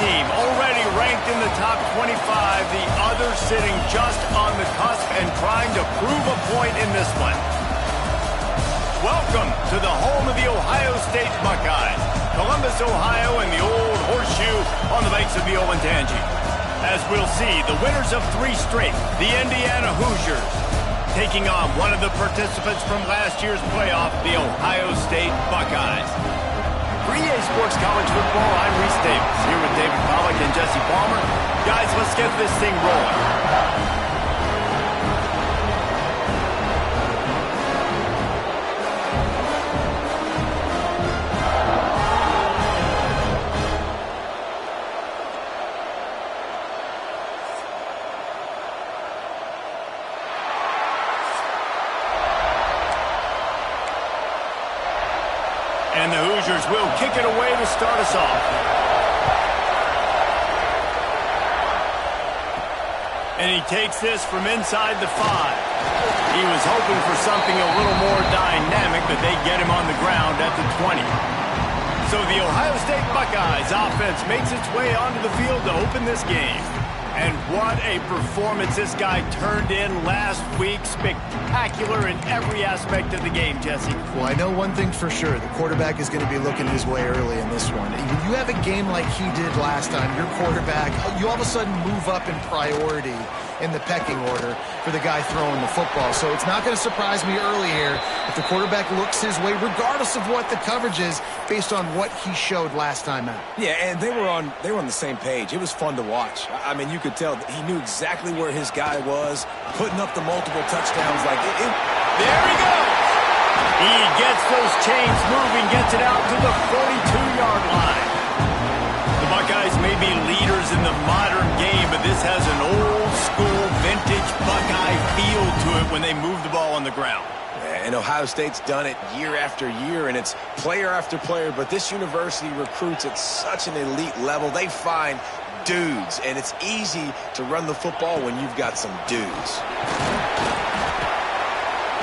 team already ranked in the top 25, the other sitting just on the cusp and trying to prove a point in this one. Welcome to the home of the Ohio State Buckeyes, Columbus, Ohio, and the old horseshoe on the banks of the Olentangy. As we'll see, the winners of 3 straight, the Indiana Hoosiers, taking on one of the participants from last year's playoff, the Ohio State Buckeyes. For EA Sports College Football, I'm Reese Davis, here with David Pollack and Jesse Palmer. Guys, let's get this thing rolling. And the Hoosiers will kick it away to start us off. And he takes this from inside the 5. He was hoping for something a little more dynamic, but they get him on the ground at the 20. So the Ohio State Buckeyes offense makes its way onto the field to open this game. And what a performance this guy turned in last week. Spectacular in every aspect of the game, Jesse. Well, I know one thing for sure. The quarterback is going to be looking his way early in this one. When you have a game like he did last time, your quarterback, you all of a sudden move up in priority in the pecking order for the guy throwing the football. So it's not going to surprise me early here if the quarterback looks his way, regardless of what the coverage is, based on what he showed last time out. Yeah, and they were on the same page. It was fun to watch. I mean, you could tell that he knew exactly where his guy was, putting up the multiple touchdowns. There he goes! He gets those chains moving, gets it out to the 42-yard line. The Buckeyes may be leaders in the modern game, but this has an old-school, vintage Buckeye feel to it when they move the ball on the ground. And Ohio State's done it year after year, and it's player after player, but this university recruits at such an elite level. They find dudes, and it's easy to run the football when you've got some dudes.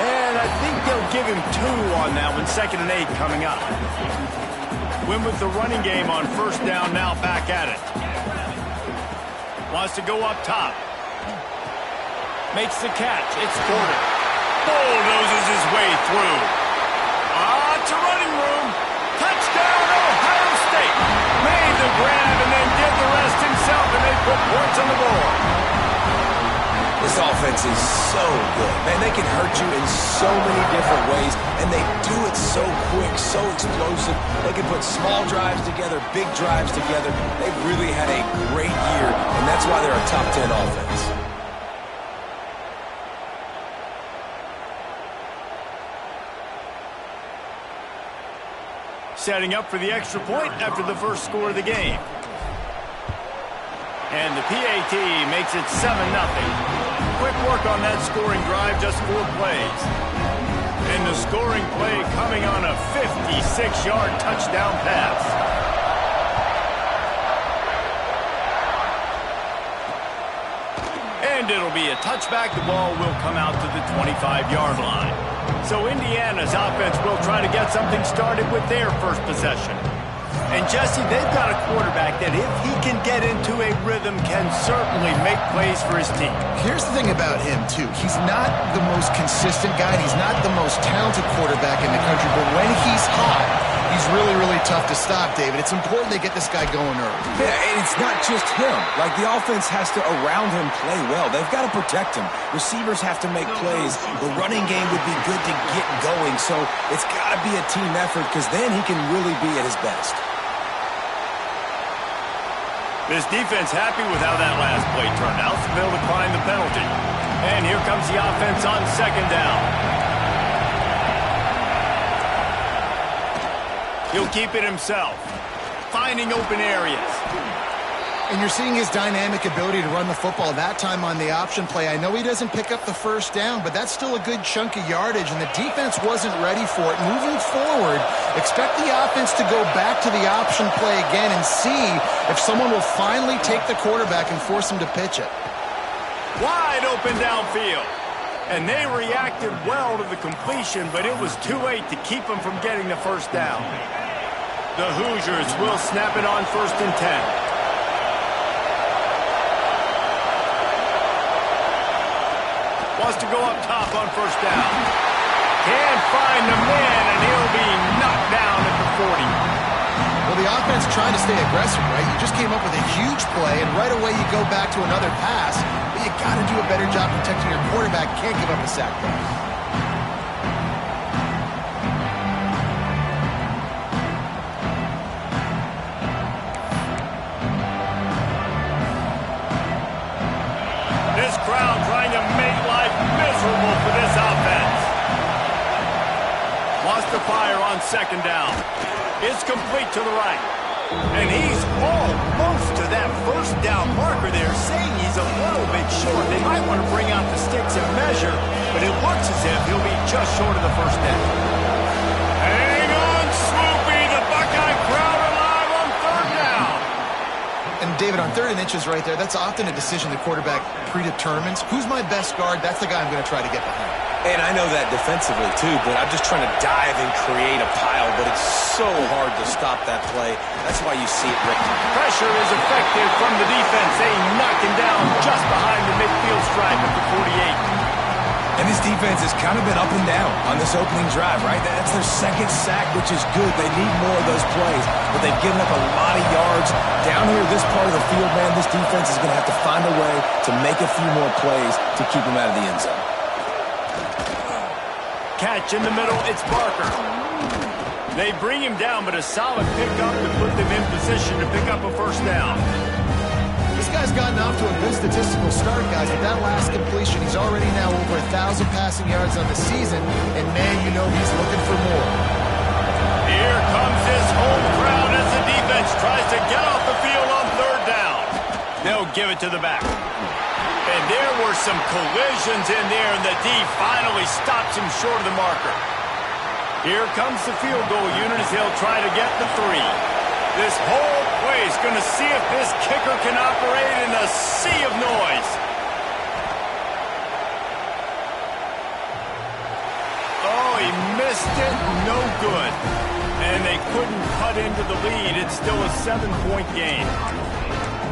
And I think they'll give him 2 on that one, 2nd and 8 coming up. Win with the running game on first down, now back at it. Wants to go up top. Makes the catch. It's Porter. Bulldozes his way through. To running room. Touchdown, Ohio State. Made the grab and then did the rest himself, and they put points on the board. This offense is so good. Man, they can hurt you in so many different ways, and they do it so quick, so explosive. They can put small drives together, big drives together. They've really had a great year, and that's why they're a top 10 offense. Setting up for the extra point after the first score of the game. And the PAT makes it 7-0. Quick work on that scoring drive, just 4 plays. And the scoring play coming on a 56-yard touchdown pass. And it'll be a touchback. The ball will come out to the 25-yard line. So Indiana's offense will try to get something started with their first possession. And Jesse, they've got a quarterback that if he can get into a rhythm can certainly make plays for his team. Here's the thing about him, too. He's not the most consistent guy. He's not the most talented quarterback in the country. But when he's hot, he's really, really tough to stop, David. It's important they get this guy going early. Yeah, and it's not just him. Like, the offense has to, around him, play well. They've got to protect him. Receivers have to make plays. The running game would be good to get going. So it's got to be a team effort because then he can really be at his best. This defense happy with how that last play turned out, so they'll decline the penalty. And here comes the offense on 2nd down. He'll keep it himself, finding open areas. And you're seeing his dynamic ability to run the football. That time on the option play, I know he doesn't pick up the first down, but that's still a good chunk of yardage, and the defense wasn't ready for it. Moving forward, expect the offense to go back to the option play again and see if someone will finally take the quarterback and force him to pitch it. Wide open downfield. And they reacted well to the completion, but it was too late to keep them from getting the first down. The Hoosiers will snap it on 1st and 10. Wants to go up top on first down. Can't find the man, and he'll be knocked down at the 40. Well, the offense trying to stay aggressive, right? You just came up with a huge play, and right away you go back to another pass. But you got to do a better job protecting your quarterback. Can't give up a sack there. This crowd trying to make life miserable for this offense. Wants to fire on second down. It's complete to the right. And he's almost to that first down marker there, saying he's a little bit short. They might want to bring out the sticks and measure, but it looks as if he'll be just short of the first down. Hang on, Swoopy. The Buckeye crowd alive on third down. And David, on 3rd and inches right there, that's often a decision the quarterback predetermines. Who's my best guard? That's the guy I'm going to try to get behind. And I know that defensively, too, but I'm just trying to dive and create a pile, but it's so hard to stop that play. That's why you see it ripped. Pressure is effective from the defense. They knock him down just behind the midfield stripe at the 48. And this defense has kind of been up and down on this opening drive, right? That's their second sack, which is good. They need more of those plays, but they've given up a lot of yards. Down here, this part of the field, man, this defense is going to have to find a way to make a few more plays to keep them out of the end zone. Catch in the middle, it's Barker. They bring him down, but a solid pickup to put them in position to pick up a first down. This guy's gotten off to a good statistical start, guys. With that last completion, he's already now over 1,000 passing yards on the season, and man, you know he's looking for more. Here comes his home crowd as the defense tries to get off the field on third down. They'll give it to the back. And there were some collisions in there, and the D finally stops him short of the marker. Here comes the field goal unit as they'll try to get the 3. This whole play is going to see if this kicker can operate in a sea of noise. Oh, he missed it. No good. And they couldn't cut into the lead. It's still a 7-point game.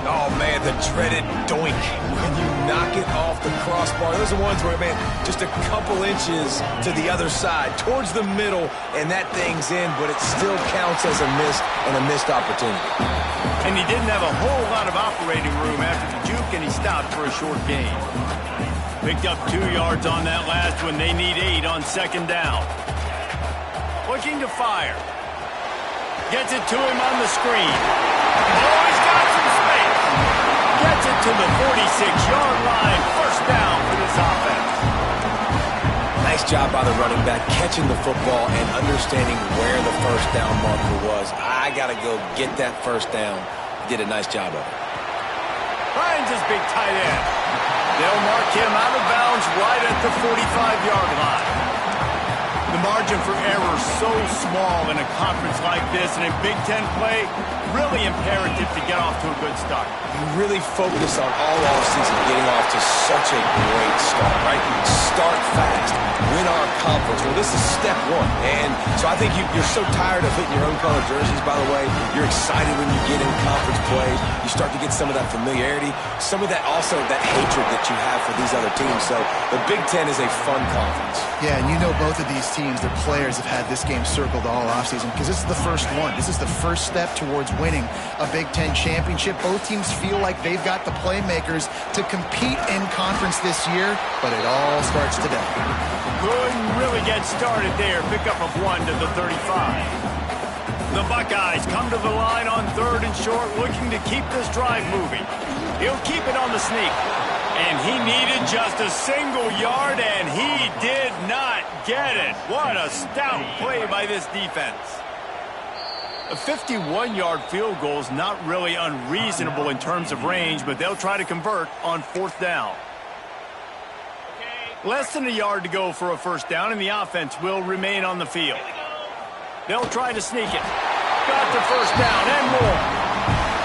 Oh, man, the dreaded doink when you knock it off the crossbar. Those are ones where, man, just a couple inches to the other side, towards the middle, and that thing's in, but it still counts as a miss and a missed opportunity. And he didn't have a whole lot of operating room after the juke, and he stopped for a short gain. Picked up 2 yards on that last one. They need 8 on second down. Looking to fire. Gets it to him on the screen. Oh, he's got some space. Gets it to the 46-yard line. First down for this offense. Nice job by the running back, catching the football and understanding where the first down marker was. I got to go get that first down. Did a nice job of it. Finds his big tight end. They'll mark him out of bounds right at the 45-yard line. The margin for error so small in a conference like this, and in Big Ten play, really imperative to get off to a good start. You really focus on all offseason getting off to such a great start, right? Start fast, win our conference. Well, this is step 1. And so I think you're so tired of hitting your own color jerseys, by the way. You're excited when you get in conference plays. You start to get some of that familiarity, some of that also that hatred that you have for these other teams. So the Big Ten is a fun conference. Yeah, and you know both of these teams, their players have had this game circled all offseason because this is the first one. This is the first step towards winning a Big Ten championship. Both teams feel like they've got the playmakers to compete in conference this year, but it all starts today. Couldn't really get started there. Pickup of 1 to the 35. The Buckeyes come to the line on 3rd and short, looking to keep this drive moving. He'll keep it on the sneak. And he needed just a single yard, and he did not get it. What a stout play by this defense. A 51-yard field goal is not really unreasonable in terms of range, but they'll try to convert on 4th down. Less than a yard to go for a first down, and the offense will remain on the field. They'll try to sneak it. Got the first down and more.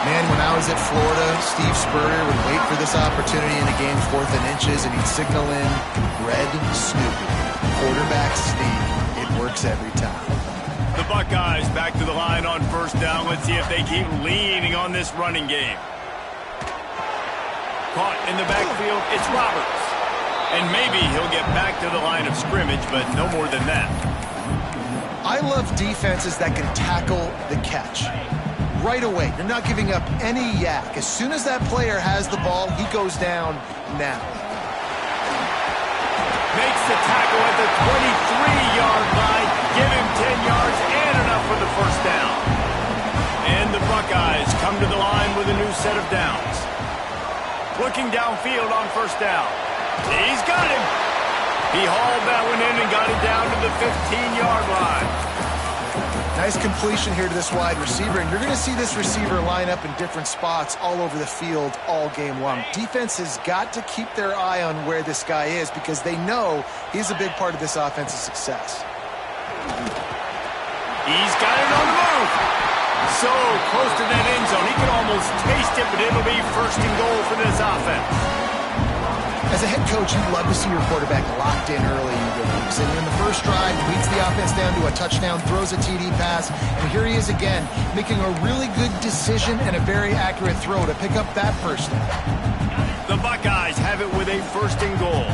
Man, when I was at Florida, Steve Spurrier would wait for this opportunity in a game 4th and inches, and he'd signal in red Snoopy. Quarterback sneak. It works every time. The Buckeyes back to the line on first down. Let's see if they keep leaning on this running game. Caught in the backfield, it's Roberts. And maybe he'll get back to the line of scrimmage, but no more than that. I love defenses that can tackle the catch. Right away, you're not giving up any yak. As soon as that player has the ball, he goes down now. Makes the tackle at the 23-yard line. Give him 10 yards and enough for the first down. And the Buckeyes come to the line with a new set of downs. Looking downfield on first down. He's got him. He hauled that one in and got it down to the 15-yard line. Nice completion here to this wide receiver, and you're going to see this receiver line up in different spots all over the field all game long. Defense has got to keep their eye on where this guy is because they know he's a big part of this offense's success. He's got it on the move. So close to that end zone. He can almost taste it, but it'll be first and goal for this offense. As a head coach, you'd love to see your quarterback locked in early in the games. And in the first drive, leads the offense down to a touchdown, throws a TD pass, and here he is again, making a really good decision and a very accurate throw to pick up that first down. The Buckeyes have it with a first and goal.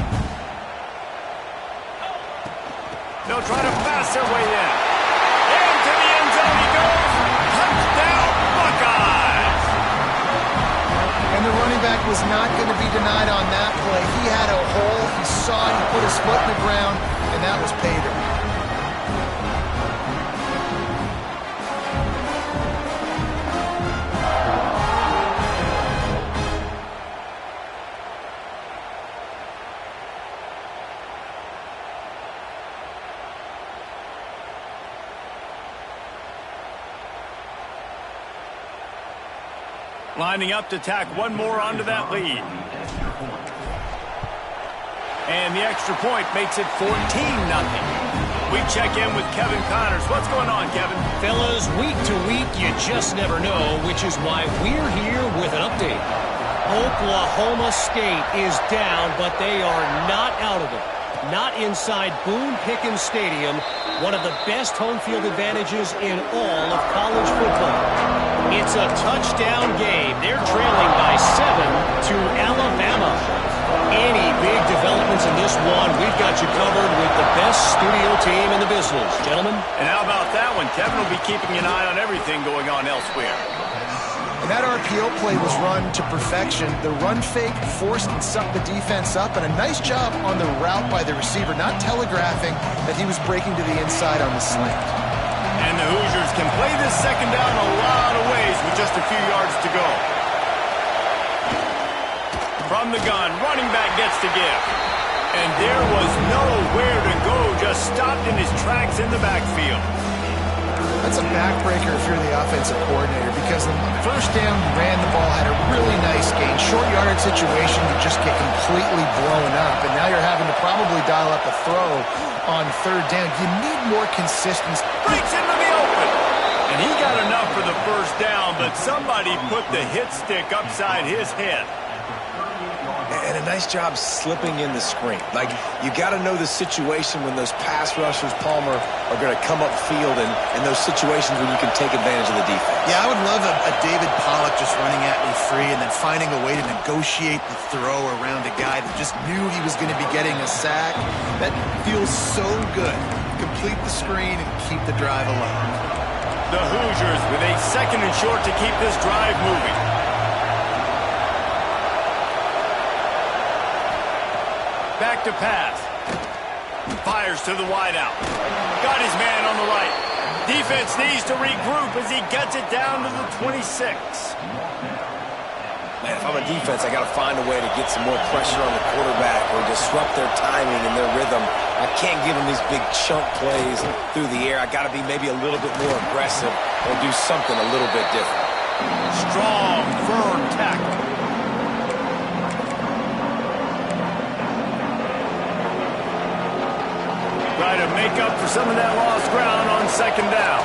They'll try to pass their way in. Into the end zone he goes. Touchdown, Buckeyes! And the running back was not going to be denied on that play. He had a hole. He saw it. He put his foot in the ground, and that was pay dirt. Lining up to tack one more onto that lead. And the extra point makes it 14-0. We check in with Kevin Connors. What's going on, Kevin? Fellas, week to week, you just never know, which is why we're here with an update. Oklahoma State is down, but they are not out of it. Not inside Boone Pickens Stadium, one of the best home field advantages in all of college football. It's a touchdown game. They're trailing by 7 to Alabama. Any big developments in this one, we've got you covered with the best studio team in the business. Gentlemen? And how about that one? Kevin will be keeping an eye on everything going on elsewhere. And that RPO play was run to perfection. The run fake forced and sucked the defense up, and a nice job on the route by the receiver, not telegraphing that he was breaking to the inside on the slant. And the Hoosiers can play this second down a lot of ways with just a few yards to go. From the gun, running back gets to give. And there was nowhere to go, just stopped in his tracks in the backfield. That's a backbreaker if you're the offensive coordinator, because the first down you ran the ball, had a really nice gain. Short yardage situation, you just get completely blown up, and now you're having to probably dial up a throw on third down. You need more consistency. Breaks into the open. And he got enough for the first down, but somebody put the hit stick upside his head. And a nice job slipping in the screen. Like, you got to know the situation when those pass rushers, Palmer, are going to come up field and those situations when you can take advantage of the defense. Yeah, I would love a David Pollock just running at me free and then finding a way to negotiate the throw around a guy that just knew he was going to be getting a sack. That feels so good. Complete the screen and keep the drive alive. The Hoosiers with a second and short to keep this drive moving. Back to pass. Fires to the wideout. Got his man on the right. Defense needs to regroup as he gets it down to the 26. Man, if I'm a defense, I got to find a way to get some more pressure on the quarterback or disrupt their timing and their rhythm. I can't give them these big chunk plays through the air. I got to be maybe a little bit more aggressive or do something a little bit different. Strong, firm tackle. Try to make up for some of that lost ground on second down.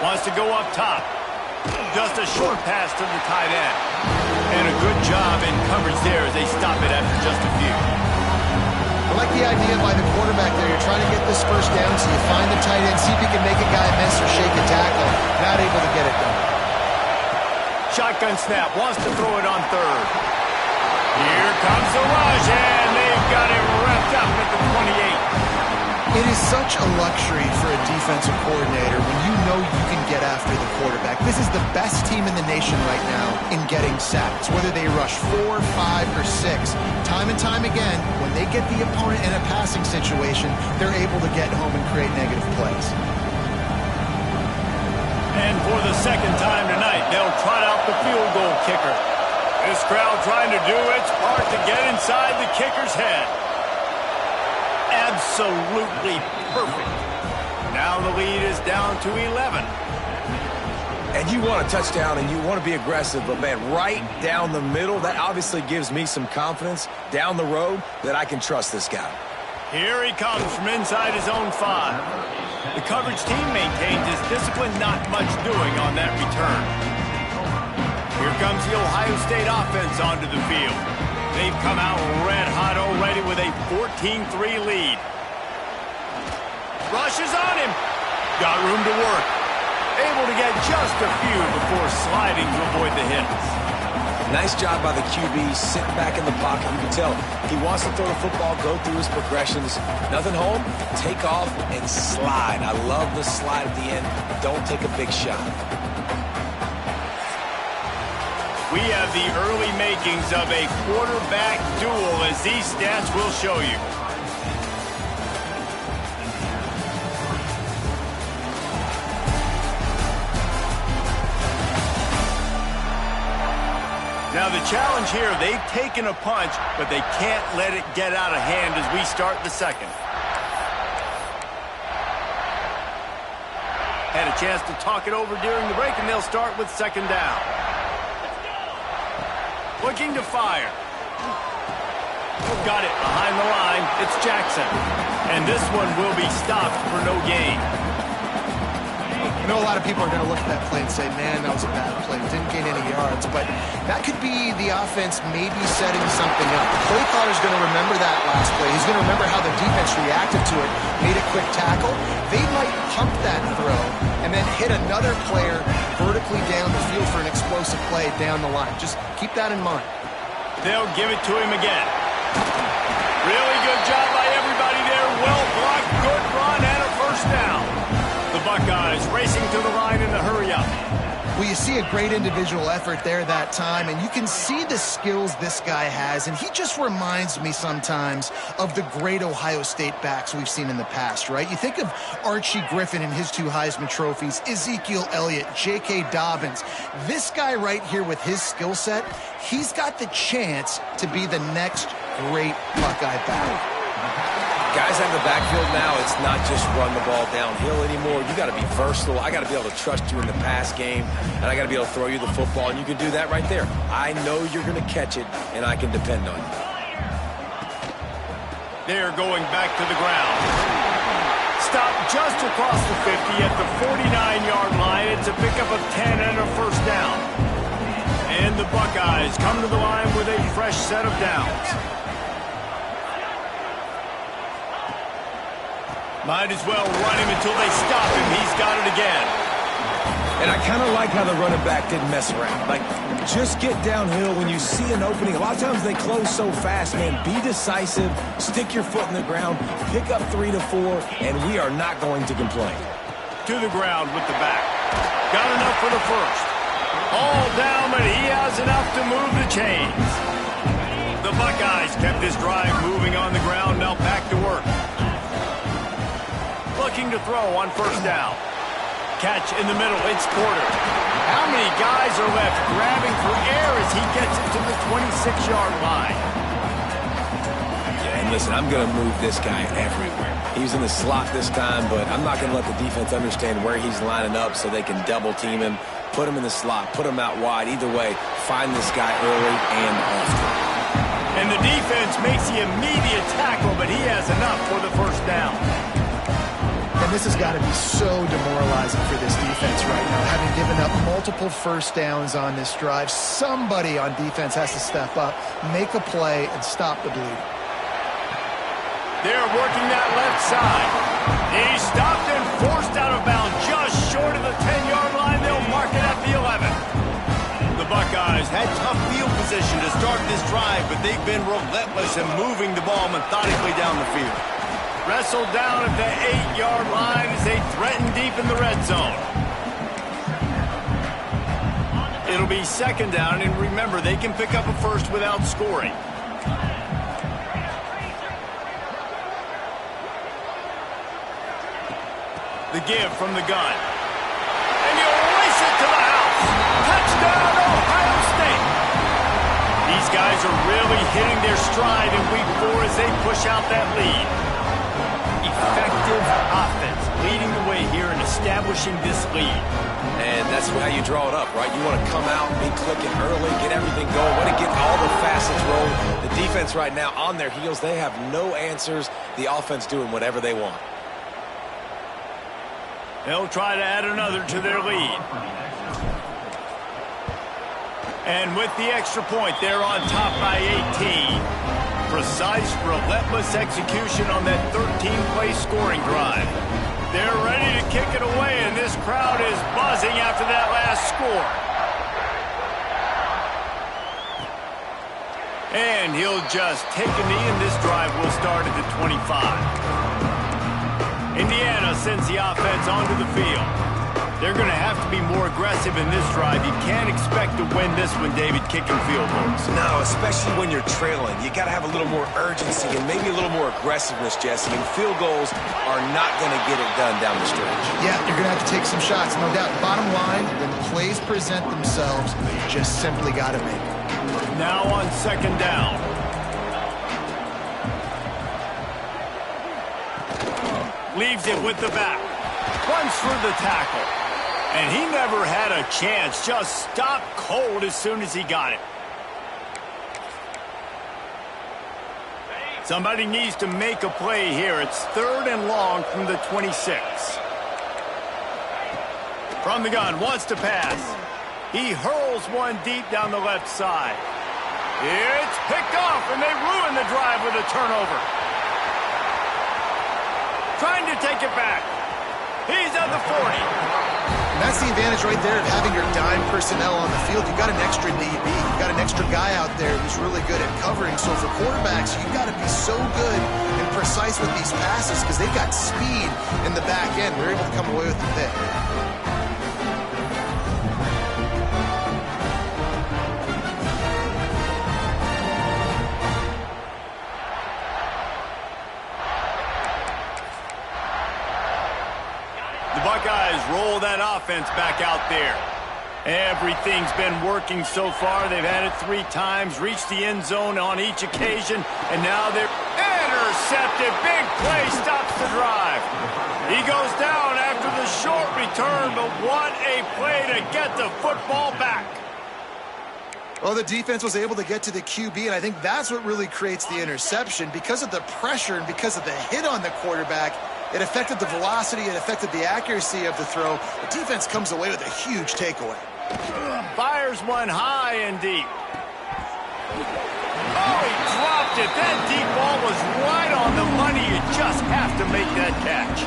Wants to go up top. Just a short pass to the tight end. And a good job in coverage there as they stop it after just a few. I like the idea by the quarterback there. You're trying to get this first down, so you find the tight end, see if you can make a guy miss or shake a tackle. Not able to get it done. shotgun snap, wants to throw it on third. Here comes the rush, and they've got him wrapped up at the 28. It is such a luxury for a defensive coordinator when you know you can get after the quarterback. This is the best team in the nation right now in getting sacks, whether they rush 4, 5, or 6. Time and time again, when they get the opponent in a passing situation, they're able to get home and create negative plays. And for the second time tonight, they'll trot out the field goal kicker. This crowd trying to do its part to get inside the kicker's head. Absolutely perfect. Now the lead is down to 11. And you want a touchdown and you want to be aggressive, but man, right down the middle, that obviously gives me some confidence down the road that I can trust this guy. Here he comes from inside his own 5. The coverage team maintains his discipline, not much doing on that return. Here comes the Ohio State offense onto the field. They've come out red hot already with a 14-3 lead. Rushes on him. Got room to work. Able to get just a few before sliding to avoid the hits. Nice job by the QB, sitting back in the pocket. You can tell he wants to throw the football, go through his progressions. Nothing home, take off, and slide. I love the slide at the end. Don't take a big shot. We have the early makings of a quarterback duel, as these stats will show you. Now the challenge here, they've taken a punch, but they can't let it get out of hand as we start the second. Had a chance to talk it over during the break, and they'll start with second down. Looking to fire. Got it behind the line. It's Jackson. And this one will be stopped for no gain. I know a lot of people are going to look at that play and say, man, that was a bad play. Didn't gain any yards. But that could be the offense maybe setting something up. The play caller's going to remember that last play. He's going to remember how the defense reacted to it, made a quick tackle. They might pump that throw and then hit another player vertically down the field for an explosive play down the line. Just keep that in mind. They'll give it to him again. Really good job by everybody there. Well blocked, good run, and a first down. The Buckeyes racing to the line in the hurry-up. Well, you see a great individual effort there that time, and you can see the skills this guy has, and he just reminds me sometimes of the great Ohio State backs we've seen in the past, right? You think of Archie Griffin and his 2 Heisman trophies, Ezekiel Elliott, J.K. Dobbins. This guy right here with his skill set, he's got the chance to be the next great Buckeye back. Guys out of the backfield now, it's not just run the ball downhill anymore. You got to be versatile. I got to be able to trust you in the pass game, and I got to be able to throw you the football, and you can do that right there. I know you're going to catch it, and I can depend on you. They're going back to the ground. Stopped just across the 50 at the 49-yard line. It's a pickup of 10 and a first down. And the Buckeyes come to the line with a fresh set of downs. Might as well run him until they stop him. He's got it again. And I kind of like how the running back didn't mess around. Like, just get downhill when you see an opening. A lot of times they close so fast, man. Be decisive, stick your foot in the ground, pick up 3 to 4, and we are not going to complain. To the ground with the back. Got enough for the first. All down, but he has enough to move the chains. The Buckeyes kept this drive moving on the ground. Now back to work. Looking to throw on first down. Catch in the middle. It's Porter. How many guys are left grabbing for air as he gets it to the 26-yard line? Yeah, and listen, I'm going to move this guy everywhere. He's in the slot this time, but I'm not going to let the defense understand where he's lining up so they can double team him, put him in the slot, put him out wide. Either way, find this guy early and often. And the defense makes the immediate tackle, but he has enough for the first down. And this has got to be so demoralizing for this defense right now. Having given up multiple first downs on this drive, somebody on defense has to step up, make a play, and stop the bleed. They're working that left side. He stopped and forced out of bounds just short of the 10-yard line. They'll mark it at the 11. The Buckeyes had tough field position to start this drive, but they've been relentless in moving the ball methodically down the field. Wrestled down at the 8-yard line as they threaten deep in the red zone. It'll be second down, and remember, they can pick up a first without scoring. The give from the gun. And he'll race it to the house. Touchdown, Ohio State. These guys are really hitting their stride in week 4 as they push out that lead. Effective offense leading the way here and establishing this lead. And that's how you draw it up, right? You want to come out, be clicking early, get everything going, want to get all the facets rolling. The defense right now on their heels, they have no answers. The offense doing whatever they want. They'll try to add another to their lead. And with the extra point, they're on top by 18. Precise, relentless execution on that 13-play scoring drive. They're ready to kick it away, and this crowd is buzzing after that last score. And he'll just take a knee, and this drive will start at the 25. Indiana sends the offense onto the field. They're going to have to be more aggressive in this drive. You can't expect to win this one, David, kicking field goals. No, especially when you're trailing. You got to have a little more urgency and maybe a little more aggressiveness, Jesse. And field goals are not going to get it done down the stretch. Yeah, you're going to have to take some shots, no doubt. Bottom line, when plays present themselves, you just simply got to make them. Now on second down. Leaves it with the back. Runs through the tackle. And he never had a chance. Just stopped cold as soon as he got it. Somebody needs to make a play here. It's third and long from the 26. From the gun, wants to pass. He hurls one deep down the left side. It's picked off, and they ruin the drive with a turnover. Trying to take it back. He's at the 40. And that's the advantage right there of having your dime personnel on the field. You've got an extra DB. You've got an extra guy out there who's really good at covering. So for quarterbacks, you've got to be so good and precise with these passes because they've got speed in the back end. We're able to come away with the pick. Buckeyes roll that offense back out there. Everything's been working so far. They've had it 3 times, reached the end zone on each occasion, and now they're intercepted. Big play stops the drive. He goes down after the short return, but what a play to get the football back. Well, the defense was able to get to the QB, and I think that's what really creates the interception. Because of the pressure and because of the hit on the quarterback, it affected the velocity, it affected the accuracy of the throw. The defense comes away with a huge takeaway. Fires one high and deep. Oh, he dropped it. That deep ball was right on the money. You just have to make that catch.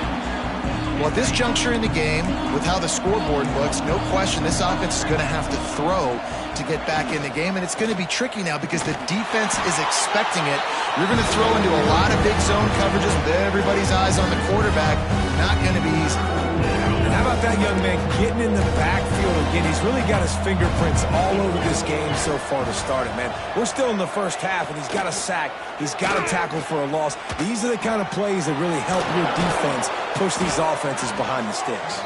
Well, at this juncture in the game, with how the scoreboard looks, no question this offense is going to have to throw to get back in the game, and it's going to be tricky now because the defense is expecting it. You're going to throw into a lot of big zone coverages with everybody's eyes on the quarterback. Not going to be easy. And how about that young man getting in the backfield again? He's really got his fingerprints all over this game so far to start it, man. We're still in the first half, and he's got a sack. He's got a tackle for a loss. These are the kind of plays that really help your defense push these offenses behind the sticks.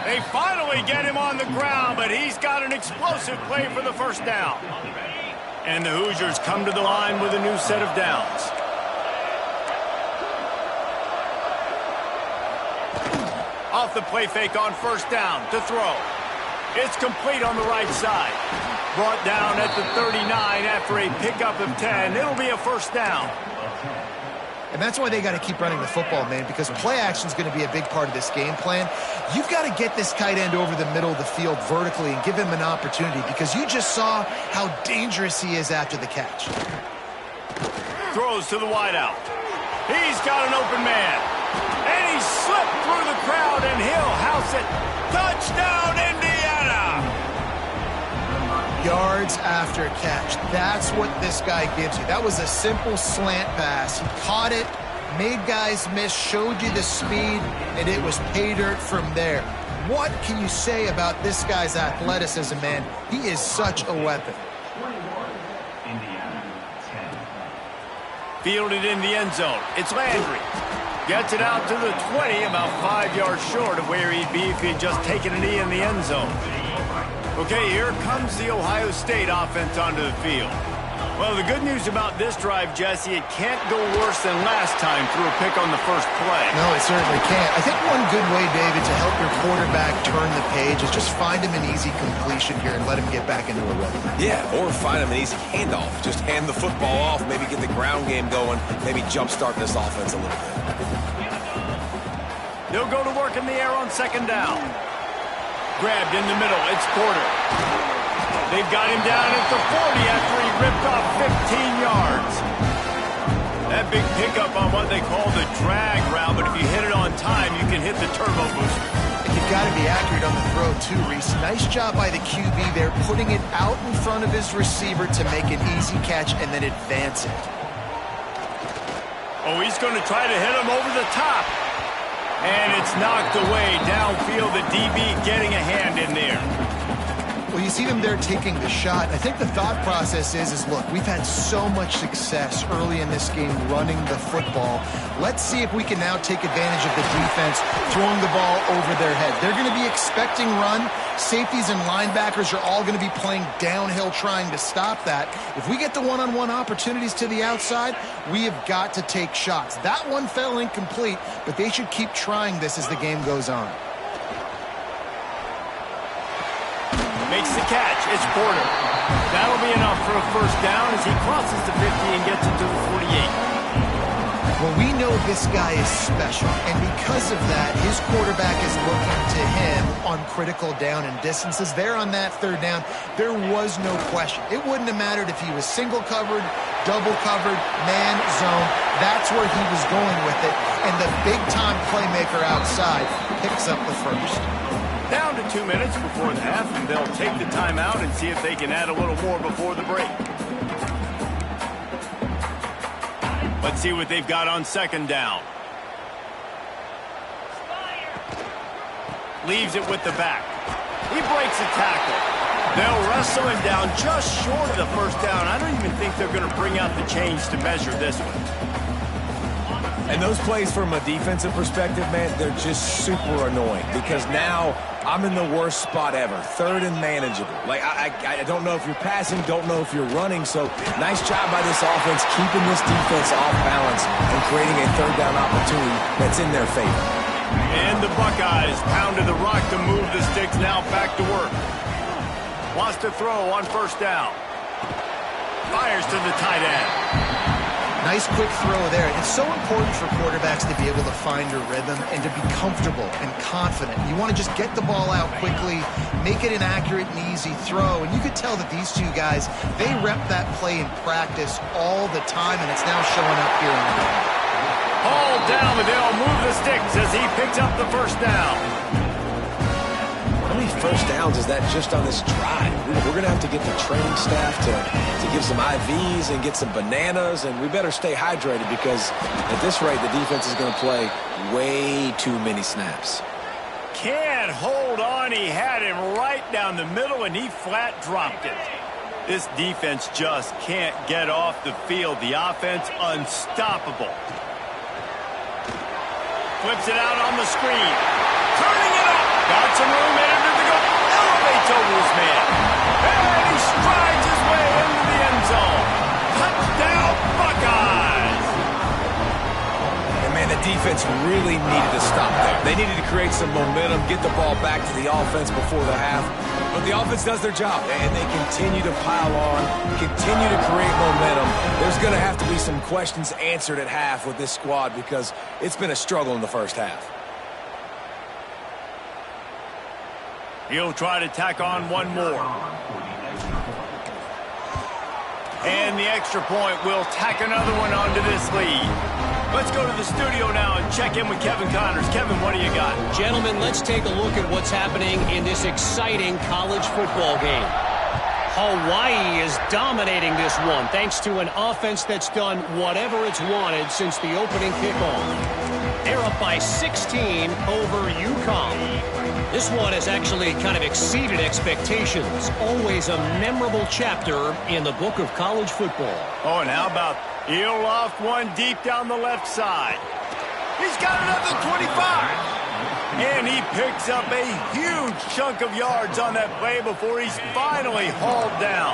They finally get him on the ground, but he's got an explosive play for the first down. And the Hoosiers come to the line with a new set of downs. Off the play fake on first down to throw. It's complete on the right side. Brought down at the 39 after a pickup of 10. It'll be a first down. And that's why they got to keep running the football, man, because play action is going to be a big part of this game plan. You've got to get this tight end over the middle of the field vertically and give him an opportunity because you just saw how dangerous he is after the catch. Throws to the wideout. He's got an open man. And he slipped through the crowd, and he'll house it. Touchdown, Indiana! Yards after catch. That's what this guy gives you. That was a simple slant pass. He caught it, made guys miss, showed you the speed, and it was pay dirt from there. What can you say about this guy's athleticism, man? He is such a weapon. Fielded in the end zone. It's Landry. Gets it out to the 20, about 5 yards short of where he'd be if he'd just taken a knee in the end zone. Okay, here comes the Ohio State offense onto the field. Well, the good news about this drive, Jesse, it can't go worse than last time through a pick on the first play. No, it certainly can't. I think one good way, David, to help your quarterback turn the page is just find him an easy completion here and let him get back into a rhythm. Yeah, or find him an easy handoff. Just hand the football off, maybe get the ground game going, maybe jumpstart this offense a little bit. They'll go to work in the air on second down. Grabbed in the middle. It's Porter. They've got him down at the 40 after he ripped off 15 yards. That big pickup on what they call the drag route, but if you hit it on time, you can hit the turbo booster. And you've got to be accurate on the throw, too, Reese. Nice job by the QB there, putting it out in front of his receiver to make an easy catch and then advance it. Oh, he's going to try to hit him over the top. And it's knocked away downfield. The DB getting a hand in there. Well, you see them there taking the shot. I think the thought process is look, we've had so much success early in this game running the football. Let's see if we can now take advantage of the defense throwing the ball over their head. They're going to be expecting run. Safeties and linebackers are all going to be playing downhill trying to stop that. If we get the one-on-one opportunities to the outside, we have got to take shots. That one fell incomplete, but they should keep trying this as the game goes on. Makes the catch. It's Porter. That'll be enough for a first down as he crosses the 50 and gets it to the 48. Well, we know this guy is special, and because of that, his quarterback is looking to him on critical down and distances. There on that third down, there was no question. It wouldn't have mattered if he was single covered, double covered, man, zone. That's where he was going with it, and the big-time playmaker outside picks up the first. Down to 2 minutes before the half, and they'll take the timeout and see if they can add a little more before the break. Let's see what they've got on second down. Leaves it with the back. He breaks a tackle. They'll wrestle him down just short of the first down. I don't even think they're going to bring out the chains to measure this one. And those plays from a defensive perspective, man, they're just super annoying because now I'm in the worst spot ever, third and manageable. Like, I don't know if you're passing, don't know if you're running, so nice job by this offense keeping this defense off balance and creating a third down opportunity that's in their favor. And the Buckeyes pounded the rock to move the sticks, now back to work. Wants to throw on first down. Fires to the tight end. Nice quick throw there. It's so important for quarterbacks to be able to find a rhythm and to be comfortable and confident. You want to just get the ball out quickly, make it an accurate and easy throw. And you could tell that these two guys, they rep that play in practice all the time, and it's now showing up here in the game. Hauled down, but they'll move the sticks as he picks up the first down. How many first downs is that just on this drive? We're going to have to get the training staff to give some IVs and get some bananas, and we better stay hydrated because at this rate, the defense is going to play way too many snaps. Can't hold on. He had him right down the middle, and he flat dropped it. This defense just can't get off the field. The offense unstoppable. Flips it out on the screen. Turning it up. Got some room into the goal. Elevates over his man. And he strides his way into the end zone. Touchdown, Buckeyes! And man, the defense really needed to stop there. They needed to create some momentum, get the ball back to the offense before the half. But the offense does their job, and they continue to pile on, continue to create momentum. There's going to have to be some questions answered at half with this squad because it's been a struggle in the first half. He'll try to tack on one more. And the extra point will tack another one onto this lead. Let's go to the studio now and check in with Kevin Connors. Kevin, what do you got? Gentlemen, let's take a look at what's happening in this exciting college football game. Hawaii is dominating this one thanks to an offense that's done whatever it's wanted since the opening kickoff. They're up by 16 over UConn. This one has actually kind of exceeded expectations. Always a memorable chapter in the book of college football. Oh, and how about he'll loft one deep down the left side. He's got it up to 25. And he picks up a huge chunk of yards on that play before he's finally hauled down.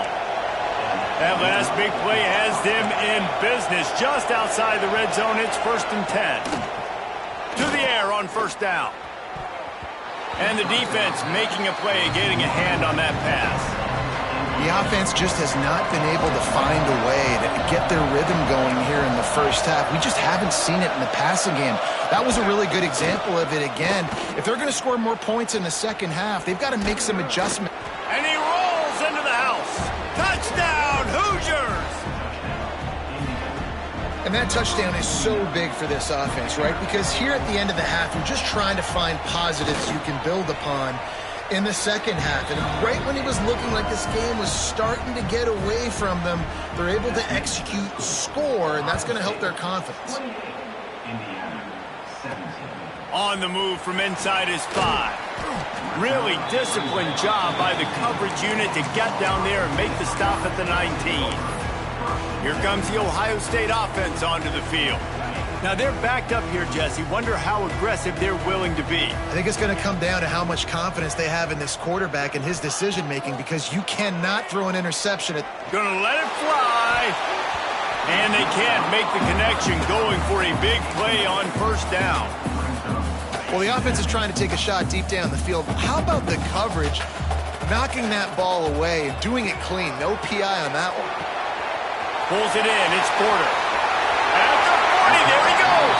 That last big play has them in business just outside the red zone. It's 1st and 10. To the air on 1st down. And the defense making a play, getting a hand on that pass. The offense just has not been able to find a way to get their rhythm going here in the first half. We just haven't seen it in the passing game. That was a really good example of it again. If they're going to score more points in the second half, they've got to make some adjustments. And he rolls into the house. Touchdown, Hoosiers! And that touchdown is so big for this offense, right? Because here at the end of the half, you're just trying to find positives you can build upon in the second half. And right when it was looking like this game was starting to get away from them, they're able to execute, score, and that's going to help their confidence. On the move from inside his 5. Really disciplined job by the coverage unit to get down there and make the stop at the 19. Here comes the Ohio State offense onto the field. Now they're backed up here, Jesse. Wonder how aggressive they're willing to be. I think it's going to come down to how much confidence they have in this quarterback and his decision-making, because you cannot throw an interception at... Gonna let it fly. And they can't make the connection, going for a big play on 1st down. Well, the offense is trying to take a shot deep down the field. How about the coverage, knocking that ball away and doing it clean? No PI on that one. Pulls it in. It's Porter. At the 40, there he goes.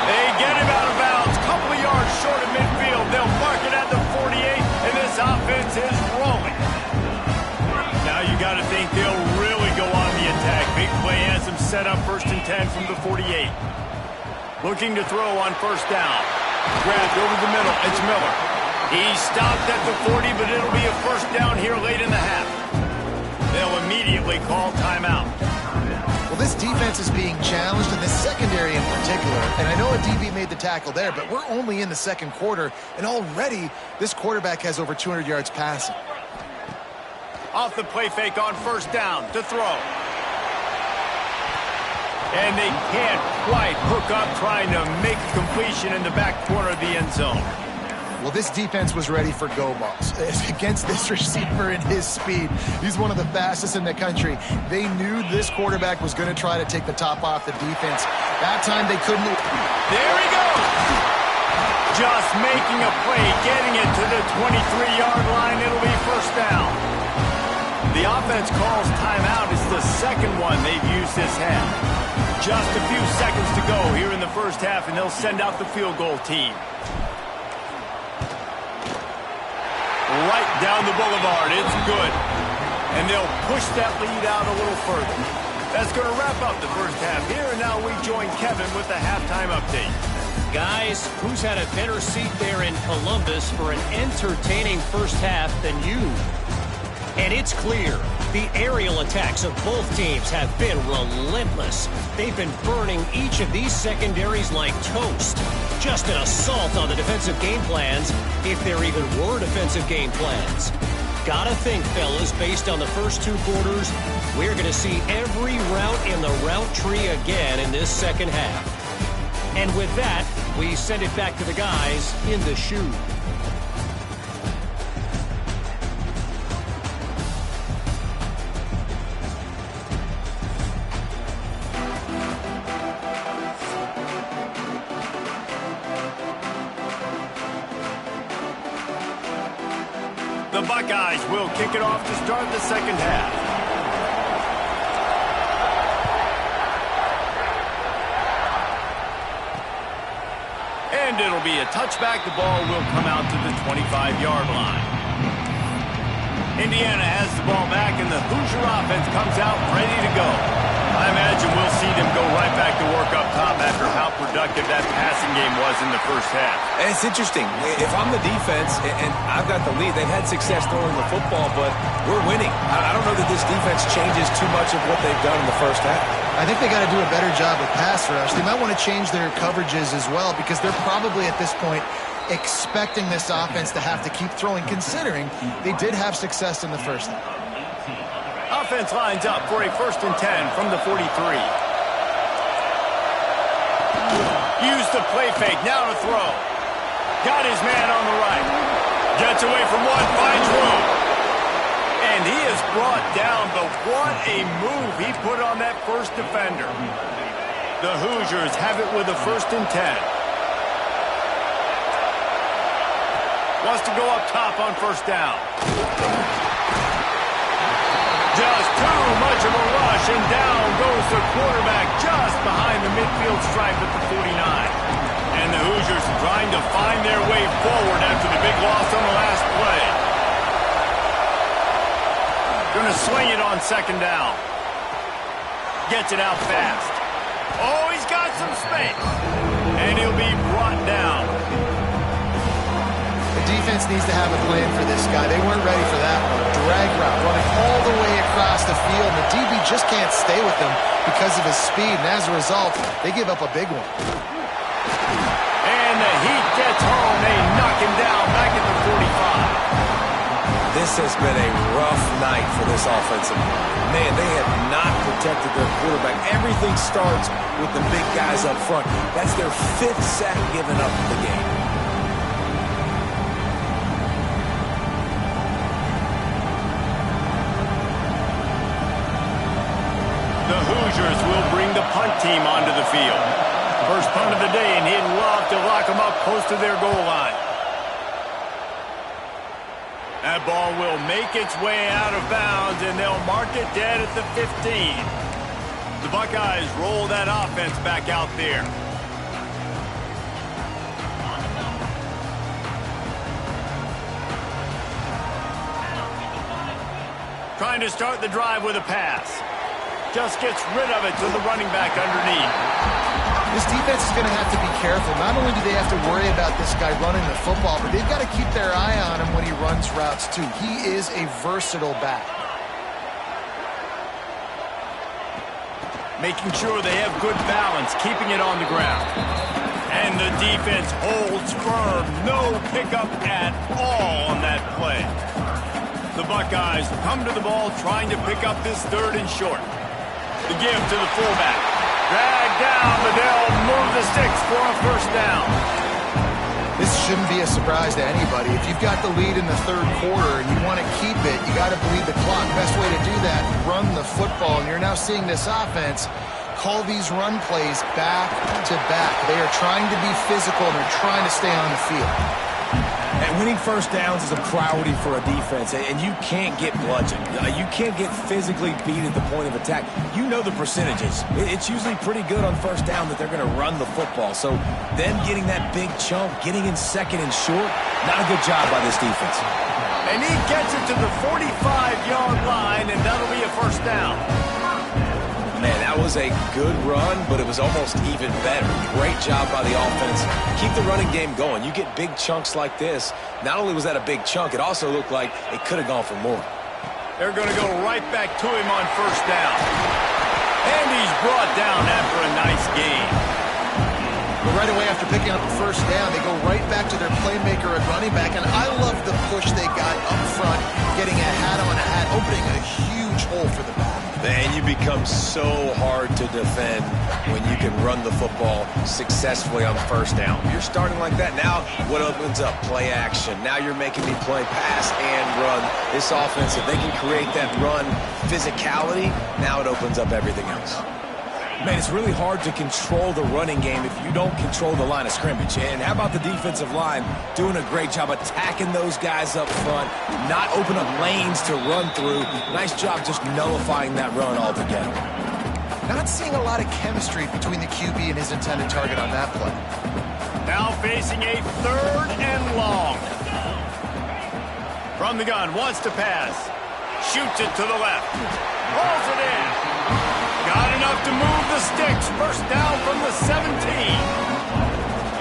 They get him out of bounds. Couple of yards short of midfield. They'll mark it at the 48, and this offense is rolling. Now you got to think they'll really go on the attack. Big play has them set up 1st and 10 from the 48. Looking to throw on 1st down. Grabbed over the middle. It's Miller. He stopped at the 40, but it'll be a 1st down here late in the half. They'll immediately call timeout. Well, this defense is being challenged, in this secondary in particular. And I know a DB made the tackle there, but we're only in the second quarter, and already this quarterback has over 200 yards passing. Off the play fake on 1st down to throw. And they can't quite hook up, trying to make a completion in the back corner of the end zone. Well, this defense was ready for go balls against this receiver and his speed. He's one of the fastest in the country. They knew this quarterback was going to try to take the top off the defense. That time they couldn't. There he goes. Just making a play, getting it to the 23-yard line. It'll be 1st down. The offense calls timeout. It's the second one they've used this half. Just a few seconds to go here in the first half, and they'll send out the field goal team. Right down the boulevard. It's good. And they'll push that lead out a little further. That's going to wrap up the first half here, and now we join Kevin with the halftime update. Guys, who's had a better seat there in Columbus for an entertaining first half than you? And it's clear, the aerial attacks of both teams have been relentless. They've been burning each of these secondaries like toast. Just an assault on the defensive game plans, if there even were defensive game plans. Gotta think, fellas, based on the first 2 quarters, we're going to see every route in the route tree again in this second half. And with that, we send it back to the guys in the shoe. The Buckeyes will kick it off to start the second half. And it'll be a touchback. The ball will come out to the 25-yard line. Indiana has the ball back, and the Hoosier offense comes out ready to go. I imagine we'll see them go right back to work up top after how productive that passing game was in the first half. And it's interesting. If I'm the defense and I've got the lead, they've had success throwing the football, but we're winning. I don't know that this defense changes too much of what they've done in the first half. I think they got to do a better job with pass rush. They might want to change their coverages as well because they're probably at this point expecting this offense to have to keep throwing, considering they did have success in the first half. Offense lines up for a 1st and 10 from the 43. Use the play fake, now to throw. Got his man on the right. Gets away from one, finds room. And he is brought down, but what a move he put on that first defender. The Hoosiers have it with a 1st and 10. Wants to go up top on 1st down. Just too much of a rush, and down goes the quarterback just behind the midfield stripe at the 49. And the Hoosiers trying to find their way forward after the big loss on the last play. Going to swing it on 2nd down. Gets it out fast. Oh, he's got some space. And he'll be brought down. The defense needs to have a plan for this guy. They weren't ready for that one. Drag route running all the way across the field. And the DB just can't stay with him because of his speed. And as a result, they give up a big one. And the Heat gets home. They knock him down back at the 45. This has been a rough night for this offensive line. Man, they have not protected their quarterback. Everything starts with the big guys up front. That's their 5th sack given up in the game. The Hoosiers will bring the punt team onto the field. First punt of the day, and he'd love to lock them up close to their goal line. That ball will make its way out of bounds, and they'll mark it dead at the 15. The Buckeyes roll that offense back out there. Trying to start the drive with a pass. Just gets rid of it to the running back underneath. This defense is going to have to be careful. Not only do they have to worry about this guy running the football, but they've got to keep their eye on him when he runs routes, too. He is a versatile back. Making sure they have good balance, keeping it on the ground. And the defense holds firm. No pickup at all on that play. The Buckeyes come to the ball trying to pick up this 3rd and short. The give to the fullback. Dragged down, but they'll move the sticks for a 1st down. This shouldn't be a surprise to anybody. If you've got the lead in the 3rd quarter and you want to keep it, you got to bleed the clock. Best way to do that, run the football. And you're now seeing this offense call these run plays back to back. They are trying to be physical, and they're trying to stay on the field. And winning 1st downs is a priority for a defense, and you can't get bludgeoned. You can't get physically beat at the point of attack. You know the percentages. It's usually pretty good on 1st down that they're going to run the football. So them getting that big chunk, getting in 2nd and short, not a good job by this defense. And he gets it to the 45-yard line, and that'll be a 1st down. Man, that was a good run, but it was almost even better. Great job by the offense. Keep the running game going. You get big chunks like this. Not only was that a big chunk, it also looked like it could have gone for more. They're going to go right back to him on 1st down. And he's brought down after a nice gain. But right away after picking up the 1st down, they go right back to their playmaker at running back. And I love the push they got up front, getting a hat on a hat, opening a huge hole for the back. Man, you become so hard to defend when you can run the football successfully on 1st down. You're starting like that. Now, what opens up? Play action. Now you're making me play pass and run. This offense, if they can create that run physicality, now it opens up everything else. Man, it's really hard to control the running game if you don't control the line of scrimmage. And how about the defensive line doing a great job attacking those guys up front, not open up lanes to run through. Nice job just nullifying that run altogether. Not seeing a lot of chemistry between the QB and his intended target on that play. Now facing a 3rd and long. From the gun, wants to pass. Shoots it to the left. Rolls it in. Got an enough to move the sticks. First down from the 17.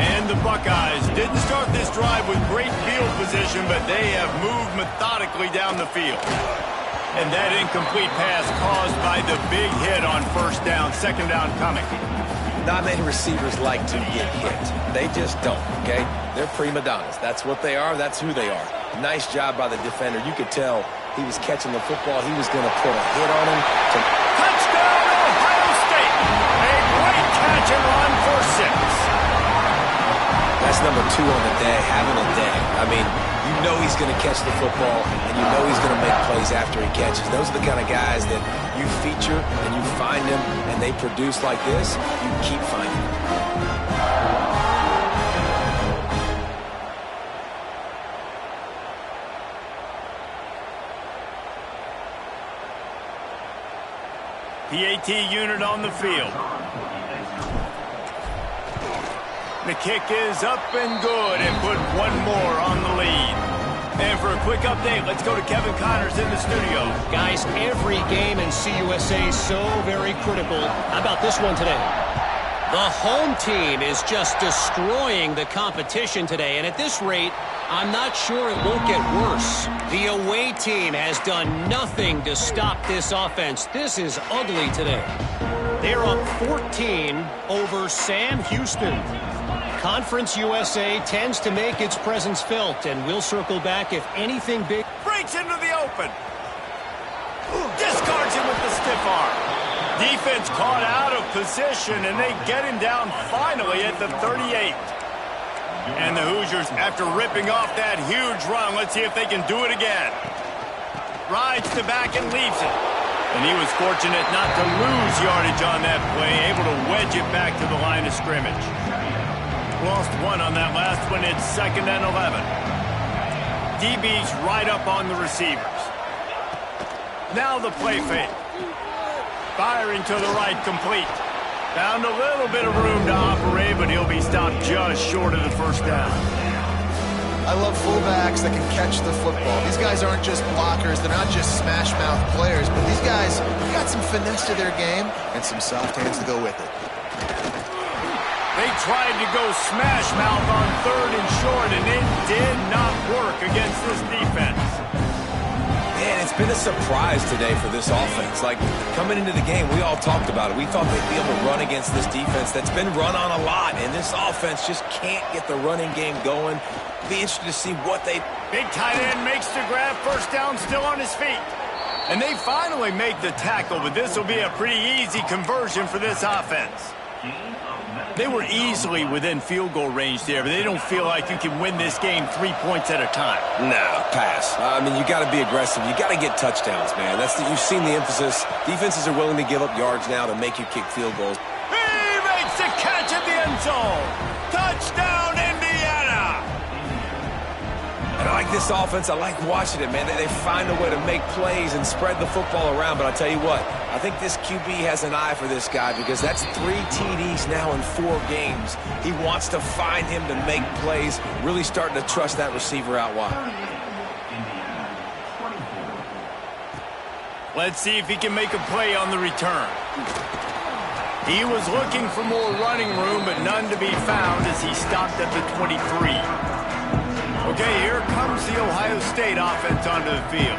And the Buckeyes didn't start this drive with great field position, but they have moved methodically down the field. And that incomplete pass caused by the big hit on first down, second down coming. Not many receivers like to get hit. They just don't, okay? They're prima donnas. That's what they are. That's who they are. Nice job by the defender. You could tell he was catching the football. He was going to put a hit on him. Touchdown, Ohio State! A great catch and run for 6. That's number 2 on the day, having a day. I mean, you know he's going to catch the football, and you know he's going to make plays after he catches. Those are the kind of guys that you feature and you find them, and they produce like this, you keep finding them. PAT unit on the field. The kick is up and good and put one more on the lead. And for a quick update, let's go to Kevin Connors in the studio. Guys, every game in CUSA is so very critical. How about this one today? The home team is just destroying the competition today, and at this rate, I'm not sure it won't get worse. The away team has done nothing to stop this offense. This is ugly today. They're up 14 over Sam Houston. Conference USA tends to make its presence felt, and we'll circle back if anything big. Breaks into the open. Discards him with the stiff arm. Defense caught out of position, and they get him down finally at the 38. And the Hoosiers, after ripping off that huge run, let's see if they can do it again. Rides to back and leaves it. And he was fortunate not to lose yardage on that play, able to wedge it back to the line of scrimmage. Lost one on that last one. It's 2nd and 11. DB's right up on the receivers. Now the play fake. Firing to the right, complete. Found a little bit of room to operate, but he'll be stopped just short of the first down. I love fullbacks that can catch the football. These guys aren't just blockers. They're not just smash-mouth players, but these guys have got some finesse to their game and some soft hands to go with it. They tried to go smash mouth on 3rd and short, and it did not work against this defense. Man, it's been a surprise today for this offense. Like, coming into the game, we all talked about it. We thought they'd be able to run against this defense that's been run on a lot, and this offense just can't get the running game going. Be interested to see what they... Big tight end makes the grab, first down, still on his feet. And they finally make the tackle, but this will be a pretty easy conversion for this offense. They were easily within field goal range there, but they don't feel like you can win this game 3 points at a time. No, pass. I mean, you got to be aggressive. You got to get touchdowns, man. You've seen the emphasis. Defenses are willing to give up yards now to make you kick field goals. He makes the catch at the end zone. Touchdown, Indiana! And I like this offense. I like watching it, man. They find a way to make plays and spread the football around. But I'll tell you what, I think this QB has an eye for this guy because that's 3 TDs now in 4 games. He wants to find him to make plays, really starting to trust that receiver out wide. Let's see if he can make a play on the return. He was looking for more running room, but none to be found as he stopped at the 23. Okay, here comes the Ohio State offense onto the field.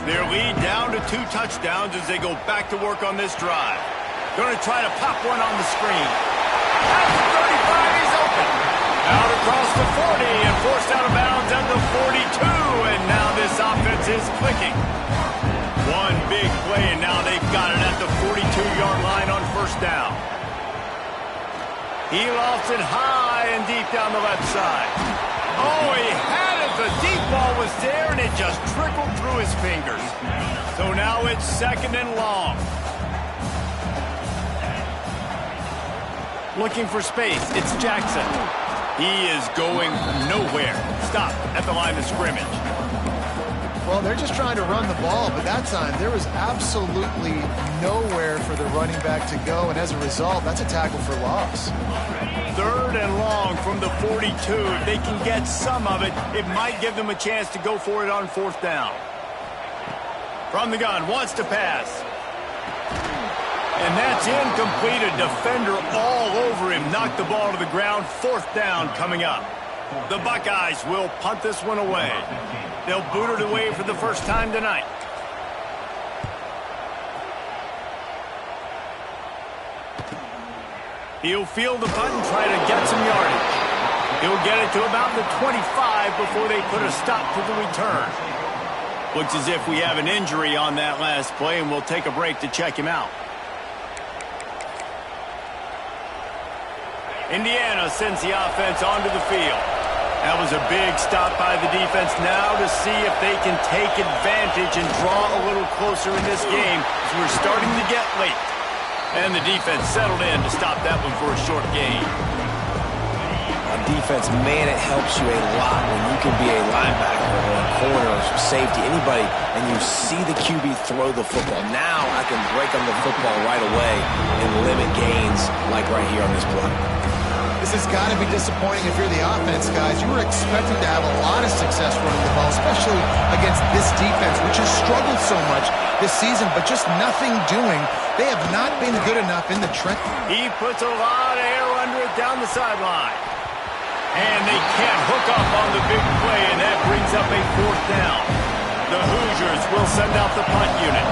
Their lead down to 2 touchdowns as they go back to work on this drive. Going to try to pop one on the screen. At the 35, he's open. Out across the 40 and forced out of bounds at the 42. And now this offense is clicking. One big play, and now they've got it at the 42-yard line on first down. He lofts it high and deep down the left side. Oh, he had it. The deep ball was there, and it just trickled through his fingers. So now it's 2nd and long. Looking for space. It's Jackson. He is going nowhere. Stop at the line of scrimmage. Well, they're just trying to run the ball, but that time there was absolutely nowhere for the running back to go, and as a result, that's a tackle for loss. 3rd and long from the 42. If they can get some of it, it might give them a chance to go for it on 4th down. From the gun, wants to pass. And that's incomplete. A defender all over him. Knocked the ball to the ground. 4th down coming up. The Buckeyes will punt this one away. They'll boot it away for the first time tonight. He'll field the punt and try to get some yardage. He'll get it to about the 25 before they put a stop to the return. Looks as if we have an injury on that last play, and we'll take a break to check him out. Indiana sends the offense onto the field. That was a big stop by the defense now to see if they can take advantage and draw a little closer in this game as we're starting to get late. And the defense settled in to stop that one for a short gain. On defense, man, it helps you a lot when you can be a linebacker or a corner or safety, anybody, and you see the QB throw the football. Now I can break on the football right away and limit gains like right here on this play. This has got to be disappointing if you're the offense, guys. You were expecting to have a lot of success running the ball, especially against this defense, which has struggled so much this season, but just nothing doing. They have not been good enough in the trench. He puts a lot of air under it down the sideline. And they can't hook up on the big play, and that brings up a 4th down. The Hoosiers will send out the punt unit.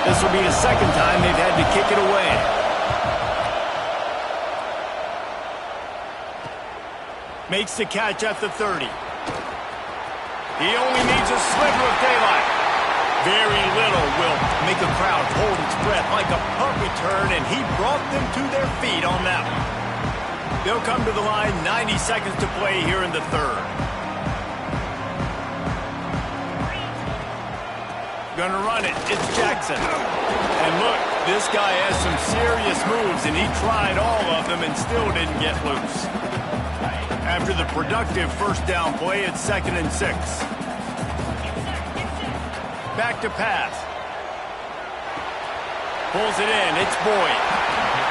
This will be the second time they've had to kick it away. Makes the catch at the 30. He only needs a sliver of daylight. Very little will make a crowd hold its breath like a punt return, and he brought them to their feet on that one. They'll come to the line, 90 seconds to play here in the 3rd. Gonna run it. It's Jackson. And look, this guy has some serious moves, and he tried all of them and still didn't get loose. After the productive 1st down play, it's 2nd and 6. Back to pass. Pulls it in. It's Boyd.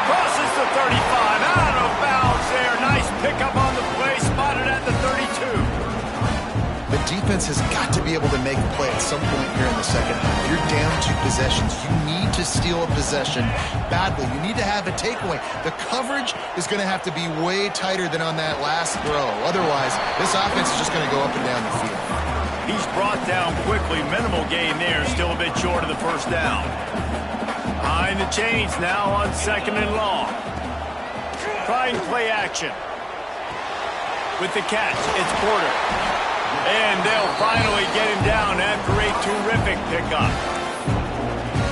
Crosses the 35. Out of bounds there. Nice pickup on the play. Spotted at the 32. The defense has got to be able to make a play at some point here in the second half. You're down 2 possessions. You need to steal a possession badly. You need to have a takeaway. The coverage is going to have to be way tighter than on that last throw. Otherwise, this offense is just going to go up and down the field. He's brought down quickly. Minimal gain there. Still a bit short of the 1st down. Behind the chains now on 2nd and long. Trying play action. With the catch, it's Porter. And they'll finally get him down after a terrific pickup.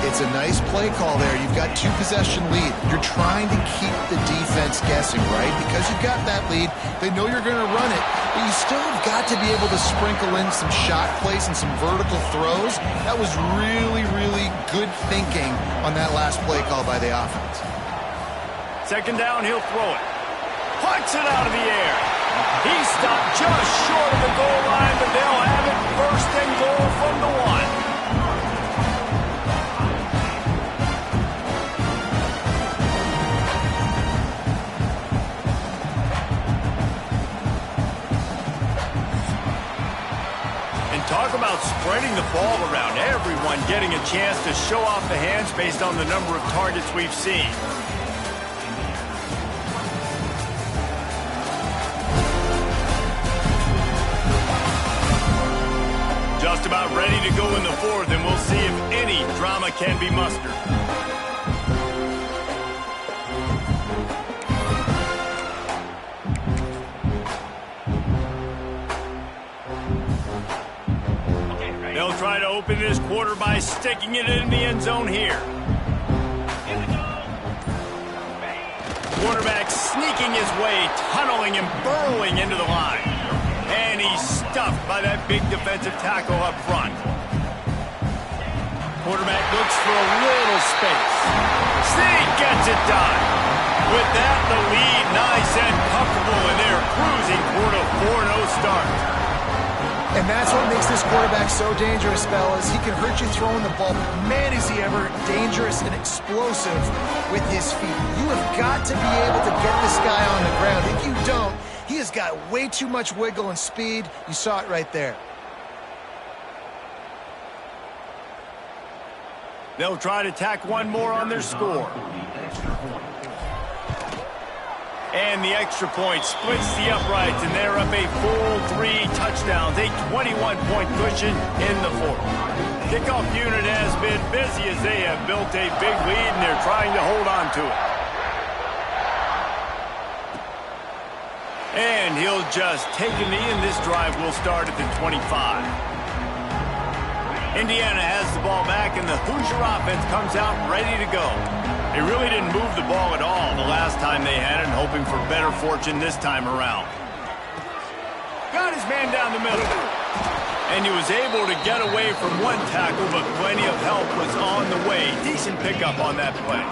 It's a nice play call there. You've got 2-possession lead. You're trying to keep the defense guessing, right? Because you've got that lead. They know you're going to run it. But you still have got to be able to sprinkle in some shot plays and some vertical throws. That was really, really good thinking on that last play call by the offense. 2nd down, he'll throw it. Puts it out of the air. He stopped just short of the goal line, but they'll have it 1st and goal from the 1. Talk about spreading the ball around. Everyone getting a chance to show off the hands based on the number of targets we've seen. Just about ready to go in the 4th, and we'll see if any drama can be mustered. They'll try to open this quarter by sticking it in the end zone here. Quarterback sneaking his way, tunneling and burrowing into the line. And he's stuffed by that big defensive tackle up front. Quarterback looks for a little space. Sneak gets it done. With that, the lead nice and comfortable, and they're cruising toward a 4-0 start. And that's what makes this quarterback so dangerous, fellas. He can hurt you throwing the ball, but man, is he ever dangerous and explosive with his feet. You have got to be able to get this guy on the ground. If you don't, he has got way too much wiggle and speed. You saw it right there. They'll try to tack one more on their score. And the extra point splits the uprights, and they're up a full 3 touchdowns, a 21-point cushion in the fourth. Kickoff unit has been busy as they have built a big lead, and they're trying to hold on to it. And he'll just take a knee, and this drive will start at the 25. Indiana has the ball back, and the Hoosier offense comes out ready to go. They really didn't move the ball at all the last time they had it, and hoping for better fortune this time around. Got his man down the middle. And he was able to get away from one tackle, but plenty of help was on the way. Decent pickup on that play.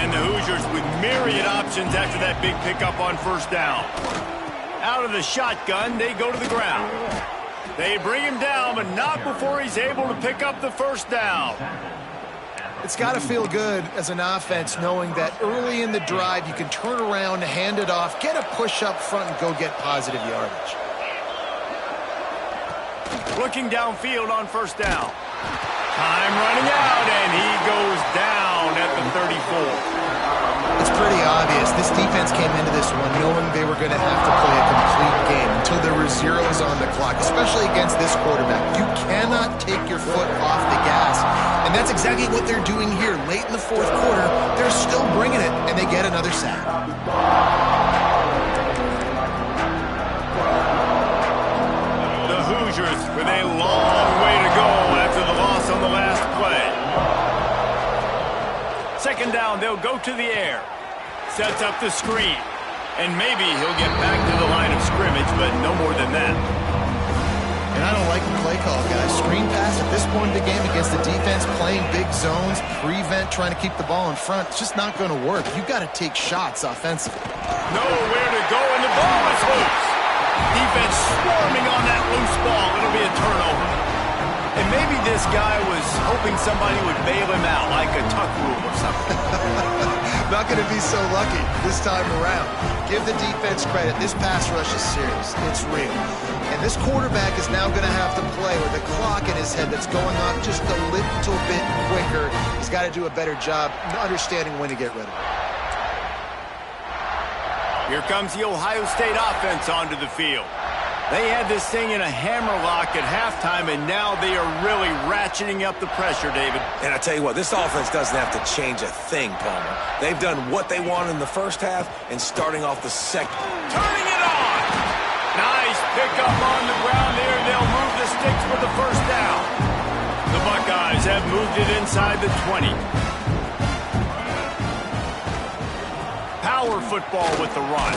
And the Hoosiers with myriad options after that big pickup on first down. Out of the shotgun, they go to the ground. They bring him down, but not before he's able to pick up the first down. It's got to feel good as an offense knowing that early in the drive you can turn around, hand it off, get a push up front, and go get positive yardage. Looking downfield on first down. Time running out, and he goes down at the 34. It's pretty obvious. This defense came into this one knowing they were going to have to play a complete game until there were zeros on the clock, especially against this quarterback. You cannot take your foot off the gas, and that's exactly what they're doing here. Late in the fourth quarter, they're still bringing it, and they get another sack. The Hoosiers with a long way to go after the loss on the last play. Second down, they'll go to the air. Sets up the screen. And maybe he'll get back to the line of scrimmage, but no more than that. And I don't like the play call, guys. Screen pass at this point in the game against the defense, playing big zones, prevent, trying to keep the ball in front. It's just not going to work. You've got to take shots offensively. Nowhere to go, and the ball is loose. Defense swarming on that loose ball. It'll be a turnover. And maybe this guy was hoping somebody would bail him out, like a tuck rule or something. Not going to be so lucky this time around. Give the defense credit. This pass rush is serious. It's real. And this quarterback is now going to have to play with a clock in his head that's going off just a little bit quicker. He's got to do a better job understanding when to get rid of it. Here comes the Ohio State offense onto the field. They had this thing in a hammerlock at halftime, and now they are really ratcheting up the pressure, David. And I tell you what, this offense doesn't have to change a thing, Palmer. They've done what they wanted in the first half and starting off the second. Turning it on! Nice pickup on the ground there. They'll move the sticks for the first down. The Buckeyes have moved it inside the 20. Power football with the run.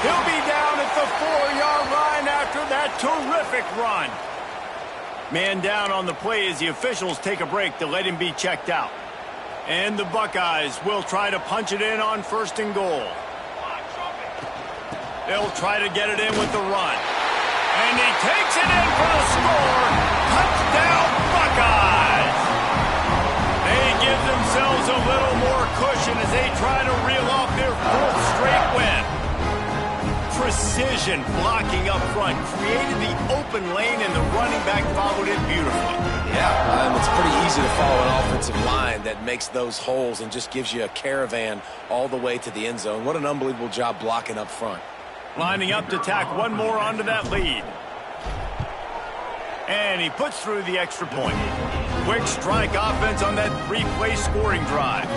He'll be down at the 4-yard line after that terrific run. Man down on the play as the officials take a break to let him be checked out. And the Buckeyes will try to punch it in on first and goal. They'll try to get it in with the run. And he takes it in for the score. Touchdown, Buckeyes! They give themselves a little more cushion as they try to reel off their fourth straight win. Precision blocking up front created the open lane, and the running back followed it beautifully. Yeah, it's pretty easy to follow an offensive line that makes those holes and just gives you a caravan all the way to the end zone. What an unbelievable job blocking up front. Lining up to tack one more onto that lead. And he puts through the extra point. Quick strike offense on that 3-play scoring drive.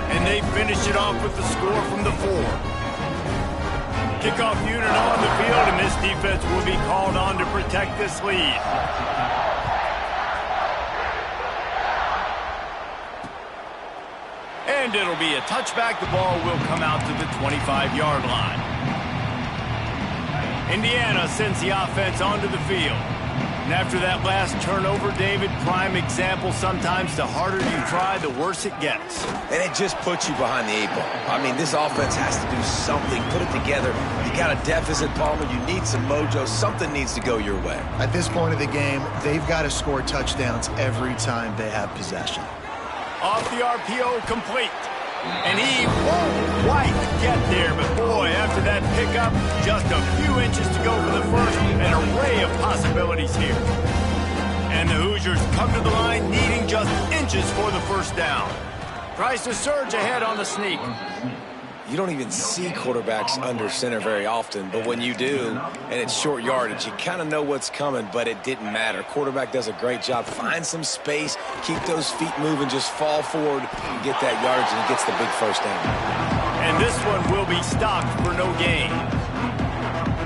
And they finished it off with the score from the 4. Kickoff unit on the field, and this defense will be called on to protect this lead. And it'll be a touchback. The ball will come out to the 25-yard line. Indiana sends the offense onto the field. And after that last turnover, David, prime example, sometimes the harder you try, the worse it gets. And it just puts you behind the 8 ball. I mean, this offense has to do something, put it together. You got a deficit, Palmer. You need some mojo. Something needs to go your way. At this point of the game, they've got to score touchdowns every time they have possession. Off the RPO, complete. And he won't quite get there, but boy, after that pickup, just a few inches to go for the first. An array of possibilities here. And the Hoosiers come to the line needing just lunges for the first down. Tries to surge ahead on the sneak. You don't even see quarterbacks under center very often, but when you do, and it's short yardage, you kind of know what's coming, but it didn't matter. Quarterback does a great job. Find some space, keep those feet moving, just fall forward and get that yardage, and he gets the big first down. And this one will be stopped for no gain.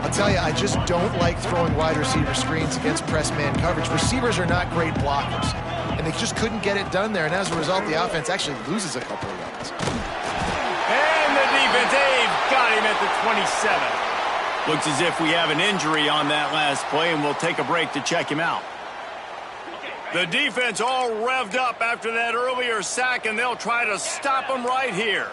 I'll tell you, I just don't like throwing wide receiver screens against press man coverage. Receivers are not great blockers, and they just couldn't get it done there, and as a result, the offense actually loses a couple of yards. And the defense, they've got him at the 27. Looks as if we have an injury on that last play, and we'll take a break to check him out. The defense all revved up after that earlier sack, and they'll try to stop him right here.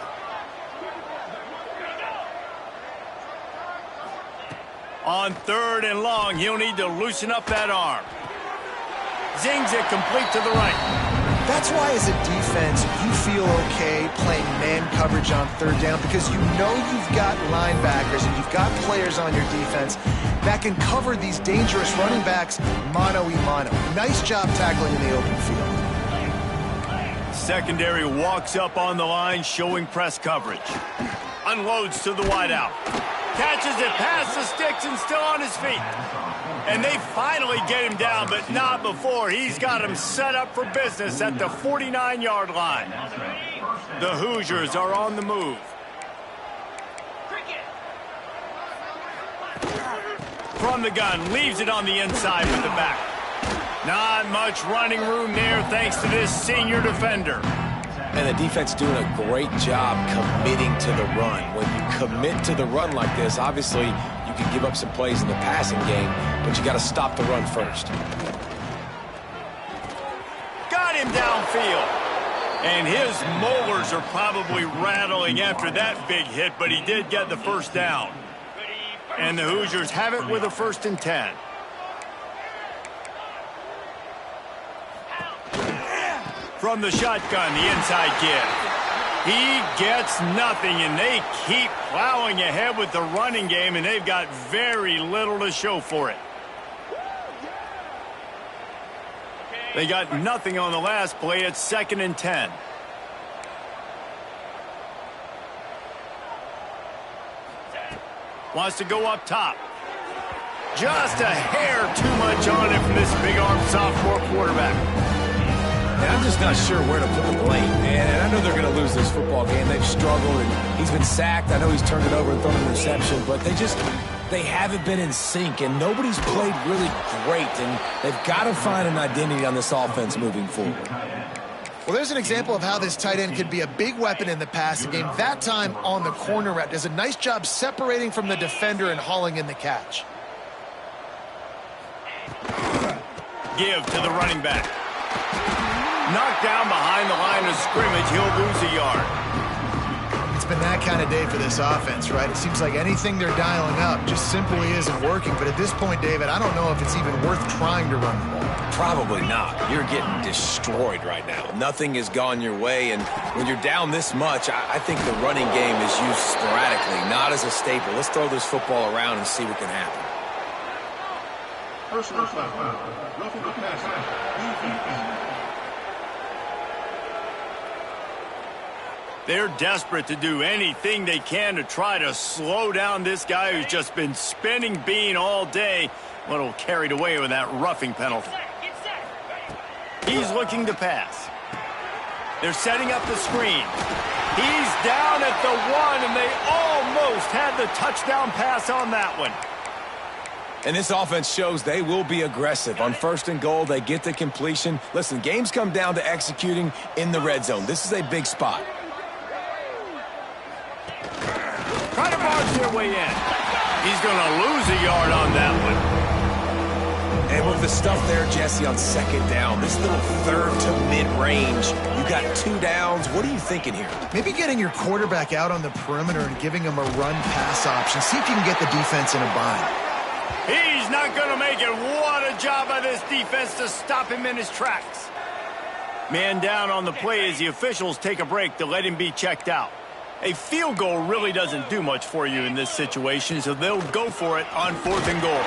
On 3rd and long, he'll need to loosen up that arm. Zings it complete to the right. That's why, as a defense, you feel okay playing man coverage on 3rd down, because you know you've got linebackers and you've got players on your defense that can cover these dangerous running backs mano-a-mano. Nice job tackling in the open field. Secondary walks up on the line, showing press coverage. Unloads to the wideout. Catches it past the sticks and still on his feet. And they finally get him down, but not before. He's got him set up for business at the 49-yard line. The Hoosiers are on the move. From the gun, leaves it on the inside with the back. Not much running room there thanks to this senior defender. And the defense doing a great job committing to the run. When you commit to the run like this, obviously you can give up some plays in the passing game, but you got to stop the run first. Got him downfield. And his molars are probably rattling after that big hit, but he did get the first down. And the Hoosiers have it with a 1st and 10. From the shotgun, the inside give. He gets nothing, and they keep plowing ahead with the running game, and they've got very little to show for it. They got nothing on the last play. It's 2nd and 10. Wants to go up top. Just a hair too much on it from this big-armed sophomore quarterback. And I'm just not sure where to put the blame, man. And I know they're going to lose this football game. They've struggled, and he's been sacked. I know he's turned it over and thrown an interception, but they haven't been in sync, and nobody's played really great, and they've got to find an identity on this offense moving forward. Well, there's an example of how this tight end could be a big weapon in the passing game. That time on the corner route. Does a nice job separating from the defender and hauling in the catch. Give to the running back. Knocked down behind the line of scrimmage, he'll lose a yard. It's been that kind of day for this offense, right? It seems like anything they're dialing up just simply isn't working. But at this point, David, I don't know if it's even worth trying to run the ball. Probably not. You're getting destroyed right now. Nothing has gone your way, and when you're down this much, I think the running game is used sporadically, not as a staple. Let's throw this football around and see what can happen. Personal foul. Roughing the passer. They're desperate to do anything they can to try to slow down this guy who's just been spinning bean all day. A little carried away with that roughing penalty. He's looking to pass. They're setting up the screen. He's down at the 1, and they almost had the touchdown pass on that one. And this offense shows they will be aggressive. On 1st and goal, they get the completion. Listen, games come down to executing in the red zone. This is a big spot. Try to barge their way in. He's going to lose a yard on that one. And with the stuff there, Jesse, on 2nd down, this little 3rd to mid-range, you got 2 downs. What are you thinking here? Maybe getting your quarterback out on the perimeter and giving him a run-pass option. See if you can get the defense in a bind. He's not going to make it. What a job by this defense to stop him in his tracks. Man down on the play as the officials take a break to let him be checked out. A field goal really doesn't do much for you in this situation, so they'll go for it on 4th and goal.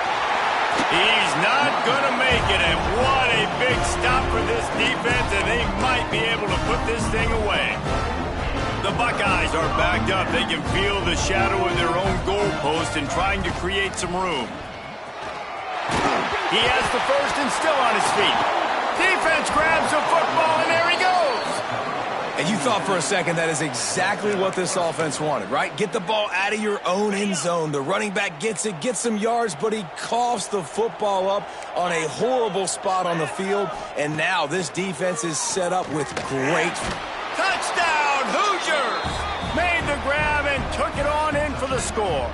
He's not going to make it, and what a big stop for this defense, and they might be put this thing away. The Buckeyes are backed up. They can feel the shadow of their own goalpost and trying to create some room. He has the first and still on his feet. Defense grabs the football, and there he goes. And you thought for a second that is exactly what this offense wanted, right? Get the ball out of your own end zone. The running back gets it, gets some yards, but he coughs the football up on a horrible spot on the field. And now this defense is set up with great... Touchdown, Hoosiers! Made the grab and took it on in for the score.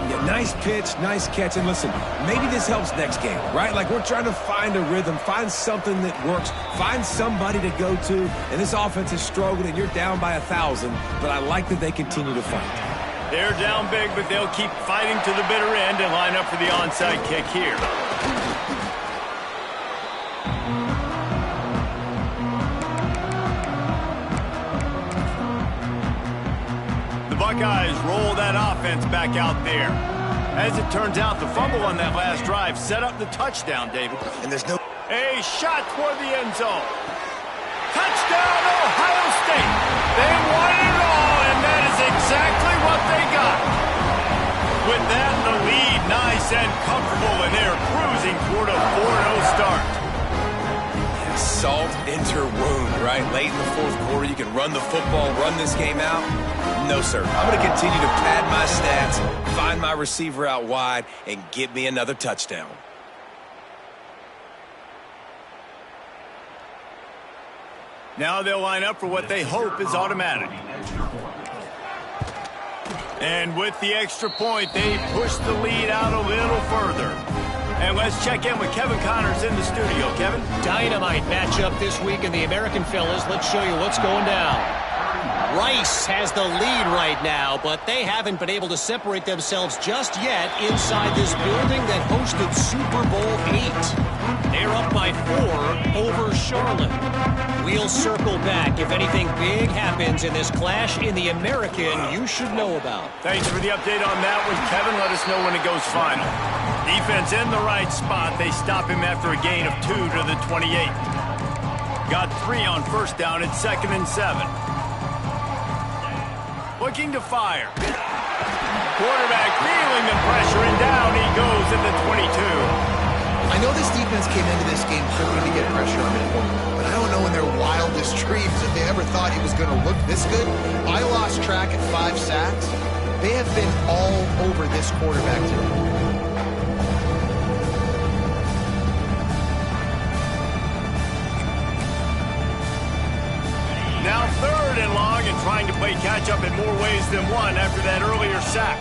Yeah, nice pitch, nice catch. And listen, maybe this helps next game, right? Like we're trying to find a rhythm, find something that works, find somebody to go to. And this offense is struggling, and you're down by 1,000. But I like that they continue to fight. They're down big, but they'll keep fighting to the bitter end and line up for the onside kick here. Buckeyes roll that offense back out there. As it turns out, the fumble on that last drive set up the touchdown, David. And there's no... A shot toward the end zone. Touchdown, Ohio State. They wanted it all, and that is exactly what they got. With that, the lead nice and comfortable, and they're cruising toward a 4-0 start. Salt into wound, right? Late in the fourth quarter, you can run the football, run this game out. No, sir. I'm going to continue to pad my stats, find my receiver out wide, and get me another touchdown. Now they'll line up for what they hope is automatic. And with the extra point, they push the lead out a little further. And let's check in with Kevin Connors in the studio. Kevin? Dynamite matchup this week in the American Fellas. Let's show you what's going down. Rice has the lead right now, but they haven't been able to separate themselves just yet inside this building that hosted Super Bowl 8. They're up by 4 over Charlotte. We'll circle back if anything big happens in this clash in the American you should know about. Thanks for the update on that one, Kevin. Let us know when it goes final. Defense in the right spot. They stop him after a gain of 2 to the 28. Got 3 on first down at 2nd and 7. Looking to fire. Quarterback feeling the pressure, and down he goes at the 22. I know this defense came into this game hoping to get pressure on the quarterback, but I don't know in their wildest dreams if they ever thought he was going to look this good. I lost track at 5 sacks. They have been all over this quarterback today. Now 3rd and long, and trying to play catch-up in more ways than one after that earlier sack.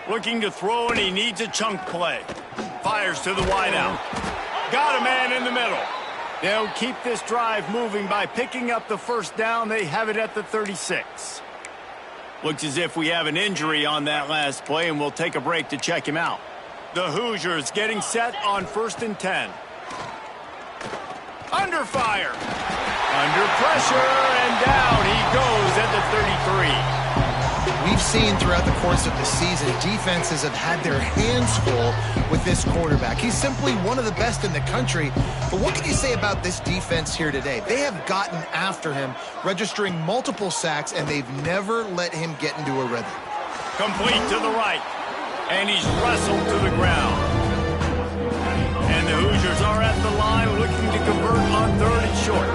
Looking to throw, and he needs a chunk play. Fires to the wideout. Got a man in the middle. They'll keep this drive moving by picking up the first down. They have it at the 36. Looks as if we have an injury on that last play, and we'll take a break to check him out. The Hoosiers getting set on 1st and 10. Under fire. Under pressure, and down he goes at the 33. We've seen throughout the course of the season, defenses have had their hands full with this quarterback. He's simply one of the best in the country. But what can you say about this defense here today? They have gotten after him, registering multiple sacks, and they've never let him get into a rhythm. Complete to the right, and he's wrestled to the ground. And the Hoosiers are at the line looking to convert on 3rd and short.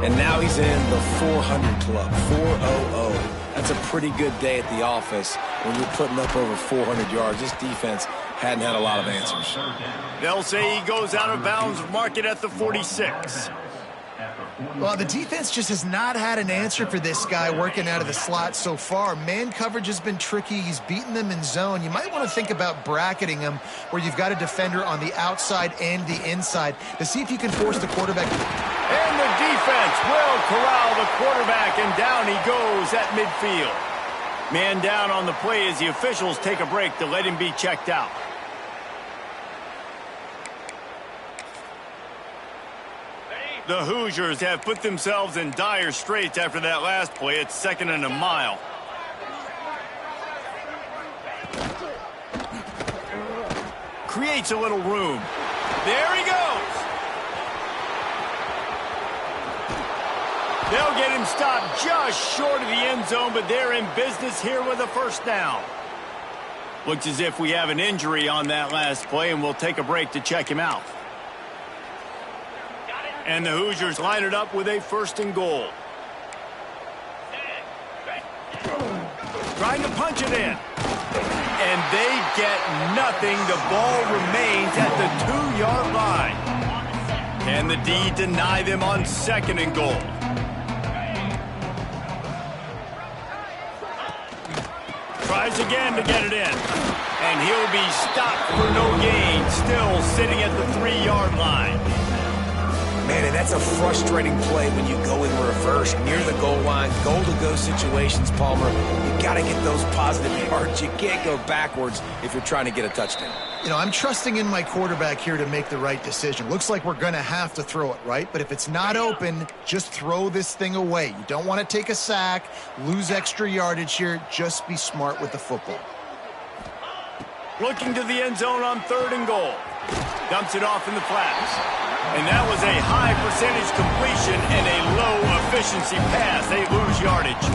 And now he's in the 400 club, 400. That's a pretty good day at the office when you're putting up over 400 yards. This defense hadn't had a lot of answers. They'll say he goes out of bounds, mark it at the 46. Well, the defense just has not had an answer for this guy working out of the slot so far. Man coverage has been tricky. He's beaten them in zone. You might want to think about bracketing him where you've got a defender on the outside and the inside to see if you can force the quarterback. And the defense will corral the quarterback, and down he goes at midfield. Man down on the play as the officials take a break to let him be checked out. The Hoosiers have put themselves in dire straits after that last play. It's 2nd and a mile. Creates a little room. There he goes. They'll get him stopped just short of the end zone, but they're in business here with a first down. Looks as if we have an injury on that last play, and we'll take a break to check him out. And the Hoosiers line it up with a first and goal. Trying to punch it in. And they get nothing. The ball remains at the 2-yard line. Can the D deny them on second and goal? Tries again to get it in. And he'll be stopped for no gain. Still sitting at the 3-yard line. Man, and that's a frustrating play when you go in reverse near the goal line. Goal-to-go situations, Palmer. You got to get those positive yards. You can't go backwards if you're trying to get a touchdown. You know, I'm trusting in my quarterback here to make the right decision. Looks like we're going to have to throw it, right? But if it's not open, just throw this thing away. You don't want to take a sack, lose extra yardage here. Just be smart with the football. Looking to the end zone on third and goal. Dumps it off in the flats. And that was a high percentage completion and a low efficiency pass. They lose yardage.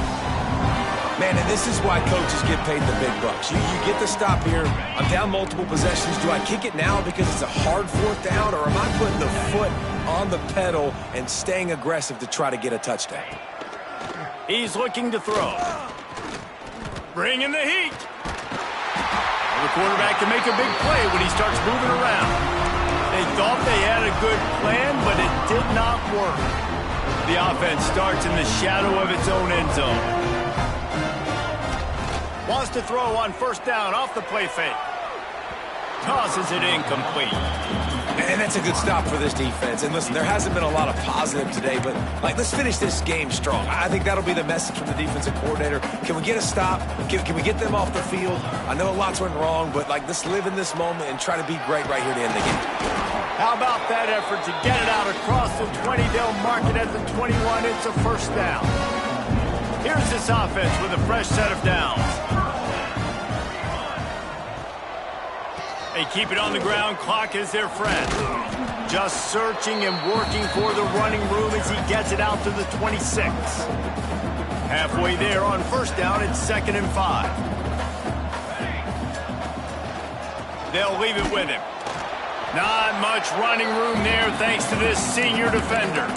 Man, and this is why coaches get paid the big bucks. You get the stop here. I'm down multiple possessions. Do I kick it now because it's a hard fourth down, or am I putting the foot on the pedal and staying aggressive to try to get a touchdown? He's looking to throw. Bringing the heat. The quarterback can make a big play when he starts moving around. They thought they had a good plan, but it did not work. The offense starts in the shadow of its own end zone. Wants to throw on first down off the play fake. Tosses it incomplete. And that's a good stop for this defense. And listen, there hasn't been a lot of positive today, but let's finish this game strong. I think that'll be the message from the defensive coordinator. Can we get a stop? Can we get them off the field? I know lots went wrong, but let's live in this moment and try to be great right here to end the game. How about that effort to get it out across the 20? They'll mark it at the 21. It's a first down. Here's this offense with a fresh set of downs. They keep it on the ground. Clock is their friend. Just searching and working for the running room as he gets it out to the 26. Halfway there on first down, it's 2nd and 5. They'll leave it with him. Not much running room there thanks to this senior defender.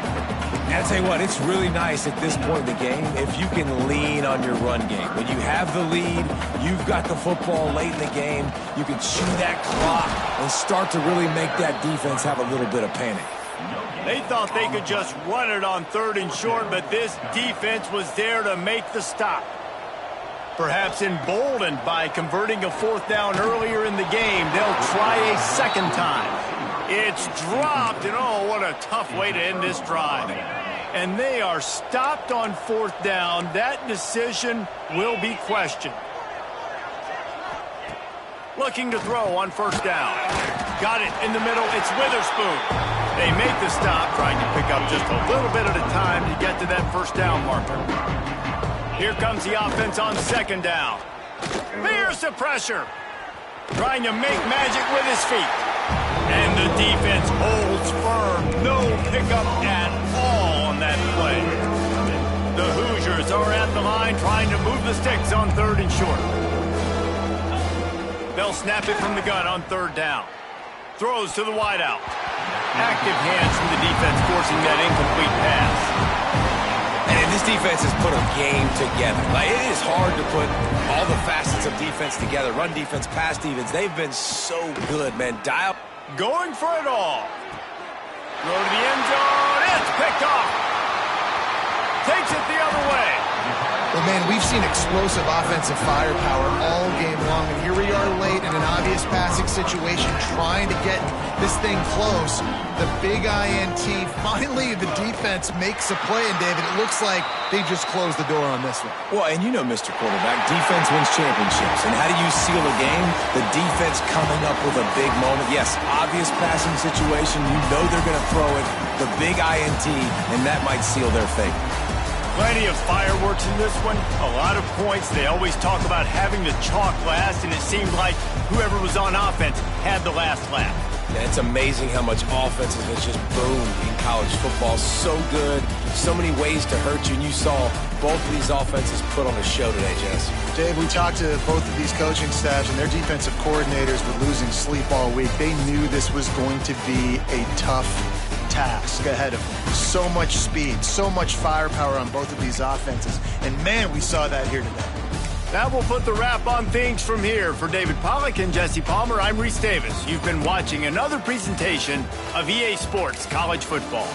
And I'll tell you what, it's really nice at this point in the game if you can lean on your run game. When you have the lead, you've got the football late in the game, you can chew that clock and start to really make that defense have a little bit of panic. They thought they could just run it on 3rd and short, but this defense was there to make the stop. Perhaps emboldened by converting a 4th down earlier in the game, they'll try a second time. It's dropped, and oh, what a tough way to end this drive. And they are stopped on 4th down. That decision will be questioned. Looking to throw on first down. Got it in the middle. It's Witherspoon. They make the stop, trying to pick up just a little bit at a time to get to that first down marker. Here comes the offense on 2nd down. Here's the pressure. Trying to make magic with his feet. And the defense holds firm. No pickup at all on that play. The Hoosiers are at the line trying to move the sticks on 3rd and short. They'll snap it from the gun on 3rd down. Throws to the wideout. Active hands from the defense forcing that incomplete pass. And this defense has put a game together. It is hard to put all the facets of defense together. Run defense, pass defense. They've been so good, man. Dial. Going for it all. Throw to the end zone. It's picked off. Takes it the other way. Well, man, we've seen explosive offensive firepower all game long, and here we are late in an obvious passing situation trying to get this thing close. The big INT, finally the defense makes a play, and David, it looks like they just closed the door on this one. Well, and you know, Mr. Quarterback, defense wins championships. And how do you seal a game? The defense coming up with a big moment. Yes, obvious passing situation. You know they're going to throw it. The big INT, and that might seal their fate. Plenty of fireworks in this one, a lot of points. They always talk about having the chalk last, and it seemed like whoever was on offense had the last laugh. Yeah, it's amazing how much offense has just boomed in college football. So good, so many ways to hurt you, and you saw both of these offenses put on a show today, Jess. Dave, we talked to both of these coaching staffs, and their defensive coordinators were losing sleep all week. They knew this was going to be a tough task ahead of them. So much speed, so much firepower on both of these offenses, and man, we saw that here today. That will put the wrap on things from here. For David Pollack and Jesse Palmer, I'm Reese Davis. You've been watching another presentation of EA Sports College Football.